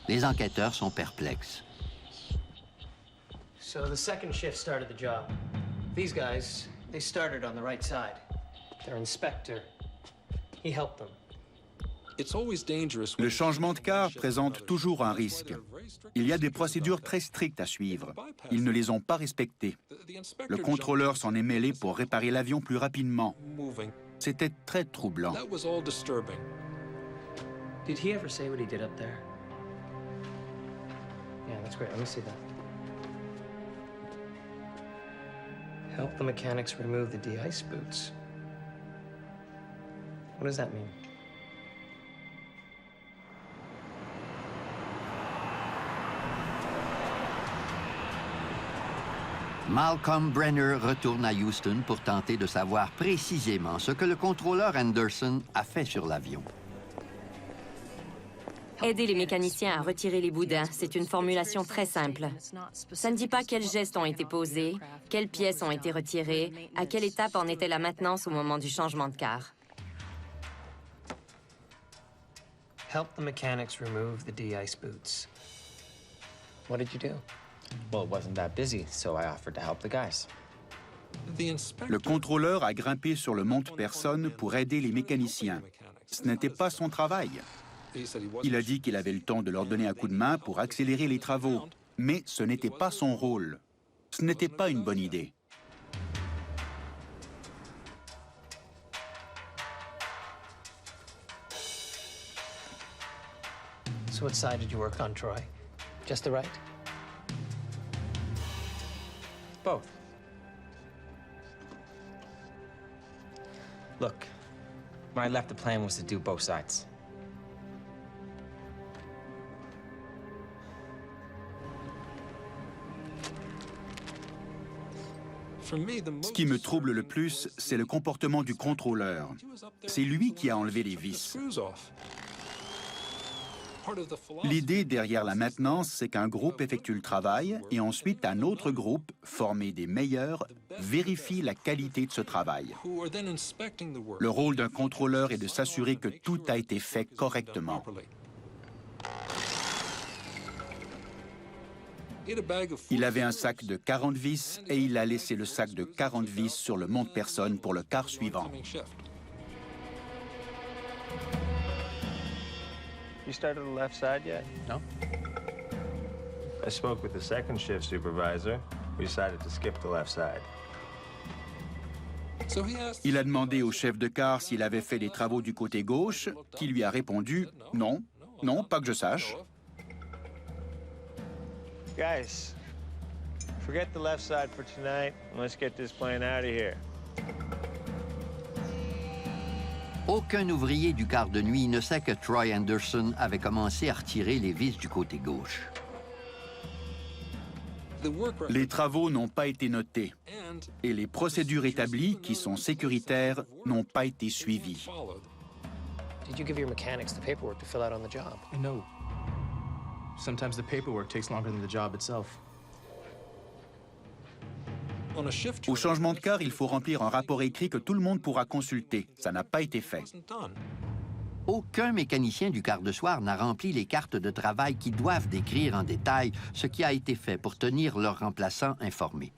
Les enquêteurs sont perplexes. So the second shift started the job. These guys, they started on the right side. Their inspector, he helped them. Le changement de quart présente toujours un risque. Il y a des procédures très strictes à suivre. Ils ne les ont pas respectées. Le contrôleur s'en est mêlé pour réparer l'avion plus rapidement. C'était très troublant. Did he ever say what he did up there? Yeah, that's great. Let me see that. Help the mechanics remove the de-ice boots. What does that mean? Malcolm Brenner retourne à Houston pour tenter de savoir précisément ce que le contrôleur Anderson a fait sur l'avion. Aider les mécaniciens à retirer les boudins, c'est une formulation très simple. Ça ne dit pas quels gestes ont été posés, quelles pièces ont été retirées, à quelle étape en était la maintenance au moment du changement de quart. Help the mechanics remove the de-ice boots. What did you do? Well, it wasn't that busy, so I offered to help the guys. Le contrôleur a grimpé sur le monte-personne pour aider les mécaniciens. Ce n'était pas son travail. Il a dit qu'il avait le temps de leur donner un coup de main pour accélérer les travaux, mais ce n'était pas son rôle. Ce n'était pas une bonne idée. So what side did you work on, Troy? Just the right? Both. Look, when I left, the plan was to do both sides. Ce qui me trouble le plus, c'est le comportement du contrôleur. C'est lui qui a enlevé les vis. L'idée derrière la maintenance, c'est qu'un groupe effectue le travail et ensuite un autre groupe, formé des meilleurs, vérifie la qualité de ce travail. Le rôle d'un contrôleur est de s'assurer que tout a été fait correctement. Il avait un sac de 40 vis et il a laissé le sac de 40 vis sur le monte-personne pour le quart suivant. You started the left side yet? No. I spoke with the second shift supervisor. We decided to skip the left side. Il a demandé au chef de quart s'il avait fait des travaux du côté gauche, qui lui a répondu « Non, non, pas que je sache ». Guys, forget the left side for tonight, and let's get this plane out of here. Aucun ouvrier du quart de nuit ne sait que Troy Anderson avait commencé à retirer les vis du côté gauche. Les travaux n'ont pas été notés et les procédures établies, qui sont sécuritaires, n'ont pas été suivies. Did you give your mechanics the paperwork to fill out on the job? No. Sometimes the paperwork takes longer than the job itself. Au changement de quart, il faut remplir un rapport écrit que tout le monde pourra consulter. Ça n'a pas été fait. Aucun mécanicien du quart de soir n'a rempli les cartes de travail qui doivent décrire en détail ce qui a été fait pour tenir leurs remplaçants informés.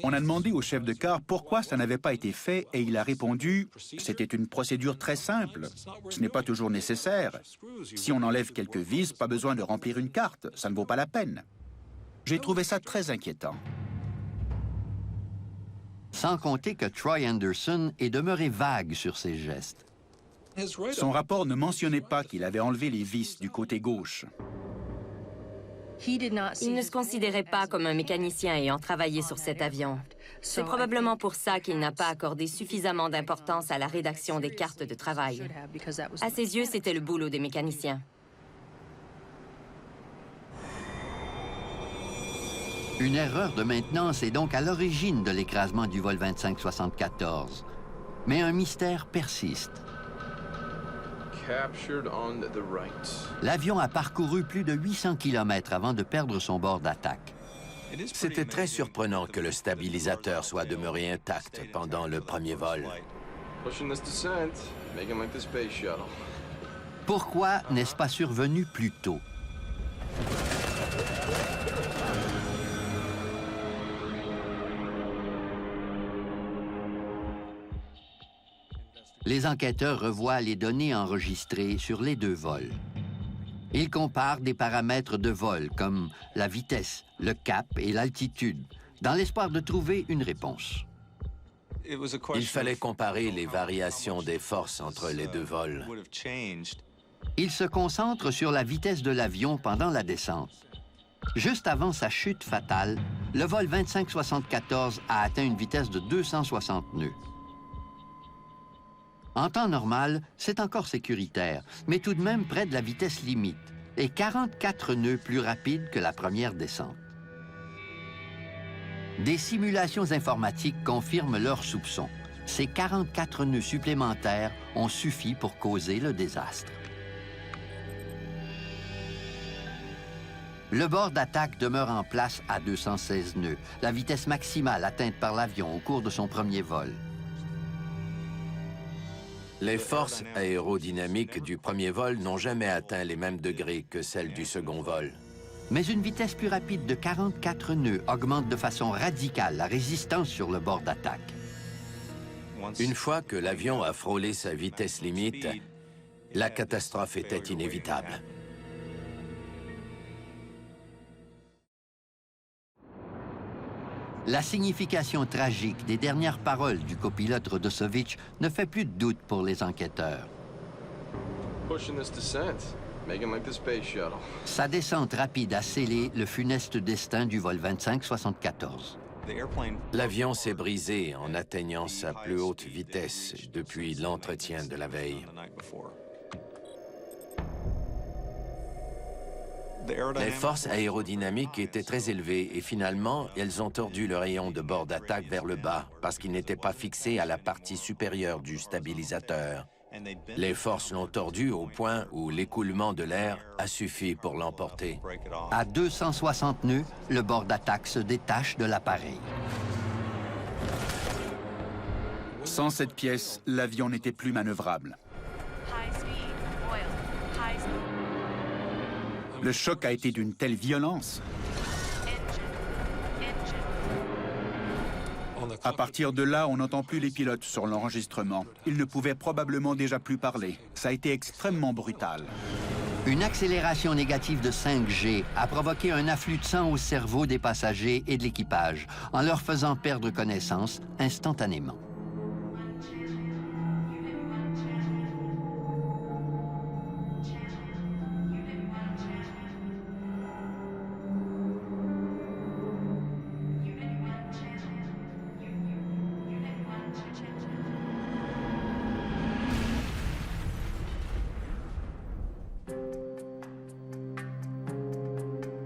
On a demandé au chef de quart pourquoi ça n'avait pas été fait et il a répondu « C'était une procédure très simple. Ce n'est pas toujours nécessaire. Si on enlève quelques vis, pas besoin de remplir une carte. Ça ne vaut pas la peine. » J'ai trouvé ça très inquiétant. Sans compter que Troy Anderson est demeuré vague sur ses gestes. Son rapport ne mentionnait pas qu'il avait enlevé les vis du côté gauche. Il ne se considérait pas comme un mécanicien ayant travaillé sur cet avion. C'est probablement pour ça qu'il n'a pas accordé suffisamment d'importance à la rédaction des cartes de travail. À ses yeux, c'était le boulot des mécaniciens. Une erreur de maintenance est donc à l'origine de l'écrasement du vol 2574. Mais un mystère persiste. L'avion a parcouru plus de 800 km avant de perdre son bord d'attaque. C'était très surprenant que le stabilisateur soit demeuré intact pendant le premier vol. Pourquoi n'est-ce pas survenu plus tôt? Les enquêteurs revoient les données enregistrées sur les deux vols. Ils comparent des paramètres de vol comme la vitesse, le cap et l'altitude, dans l'espoir de trouver une réponse. Il fallait comparer les variations des forces entre les deux vols. Ils se concentrent sur la vitesse de l'avion pendant la descente. Juste avant sa chute fatale, le vol 2574 a atteint une vitesse de 260 nœuds. En temps normal, c'est encore sécuritaire, mais tout de même près de la vitesse limite, et 44 nœuds plus rapide que la première descente. Des simulations informatiques confirment leurs soupçons. Ces 44 nœuds supplémentaires ont suffi pour causer le désastre. Le bord d'attaque demeure en place à 216 nœuds, la vitesse maximale atteinte par l'avion au cours de son premier vol. Les forces aérodynamiques du premier vol n'ont jamais atteint les mêmes degrés que celles du second vol. Mais une vitesse plus rapide de 44 nœuds augmente de façon radicale la résistance sur le bord d'attaque. Une fois que l'avion a frôlé sa vitesse limite, la catastrophe était inévitable. La signification tragique des dernières paroles du copilote Rodosovich ne fait plus de doute pour les enquêteurs. Pushing this descent, making like the space shuttle. Sa descente rapide a scellé le funeste destin du vol 2574. L'avion s'est brisé en atteignant sa plus haute vitesse depuis l'entretien de la veille. Les forces aérodynamiques étaient très élevées et finalement, elles ont tordu le rayon de bord d'attaque vers le bas parce qu'il n'était pas fixé à la partie supérieure du stabilisateur. Les forces l'ont tordu au point où l'écoulement de l'air a suffi pour l'emporter. À 260 nœuds, le bord d'attaque se détache de l'appareil. Sans cette pièce, l'avion n'était plus manœuvrable. Le choc a été d'une telle violence. À partir de là, on n'entend plus les pilotes sur l'enregistrement. Ils ne pouvaient probablement déjà plus parler. Ça a été extrêmement brutal. Une accélération négative de 5G a provoqué un afflux de sang au cerveau des passagers et de l'équipage, en leur faisant perdre connaissance instantanément.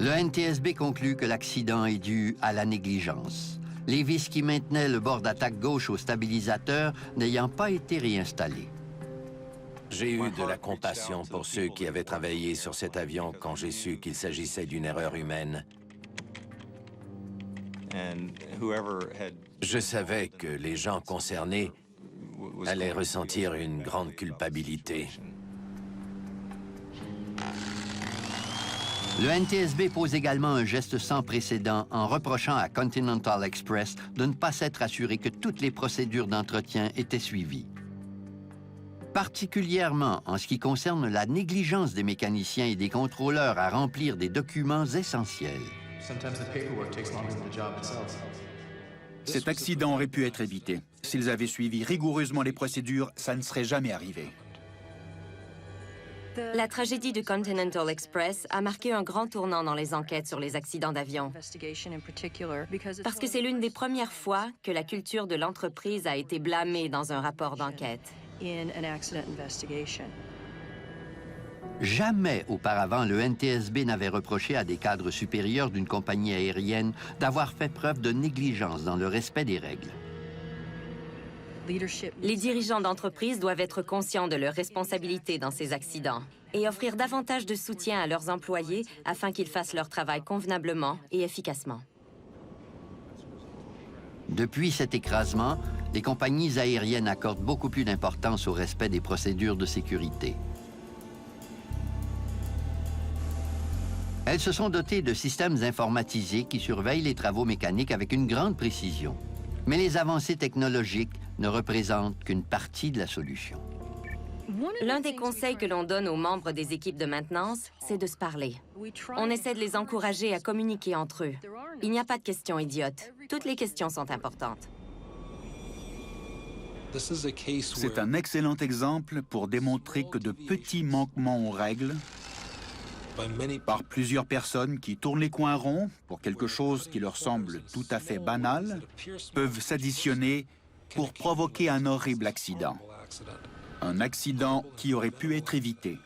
Le NTSB conclut que l'accident est dû à la négligence, les vis qui maintenaient le bord d'attaque gauche au stabilisateur n'ayant pas été réinstallés. J'ai eu de la compassion pour ceux qui avaient travaillé sur cet avion quand j'ai su qu'il s'agissait d'une erreur humaine. Je savais que les gens concernés allaient ressentir une grande culpabilité. Le NTSB pose également un geste sans précédent en reprochant à Continental Express de ne pas s'être assuré que toutes les procédures d'entretien étaient suivies. Particulièrement en ce qui concerne la négligence des mécaniciens et des contrôleurs à remplir des documents essentiels. Cet accident aurait pu être évité. S'ils avaient suivi rigoureusement les procédures, ça ne serait jamais arrivé. La tragédie du Continental Express a marqué un grand tournant dans les enquêtes sur les accidents d'avion. Parce que c'est l'une des premières fois que la culture de l'entreprise a été blâmée dans un rapport d'enquête. Jamais auparavant, le NTSB n'avait reproché à des cadres supérieurs d'une compagnie aérienne d'avoir fait preuve de négligence dans le respect des règles. Les dirigeants d'entreprise doivent être conscients de leurs responsabilités dans ces accidents et offrir davantage de soutien à leurs employés afin qu'ils fassent leur travail convenablement et efficacement. Depuis cet écrasement, les compagnies aériennes accordent beaucoup plus d'importance au respect des procédures de sécurité. Elles se sont dotées de systèmes informatisés qui surveillent les travaux mécaniques avec une grande précision. Mais les avancées technologiques ne représentent qu'une partie de la solution. L'un des conseils que l'on donne aux membres des équipes de maintenance, c'est de se parler. On essaie de les encourager à communiquer entre eux. Il n'y a pas de questions idiotes. Toutes les questions sont importantes. C'est un excellent exemple pour démontrer que de petits manquements aux règles par plusieurs personnes qui tournent les coins ronds pour quelque chose qui leur semble tout à fait banal, peuvent s'additionner pour provoquer un horrible accident. Un accident qui aurait pu être évité.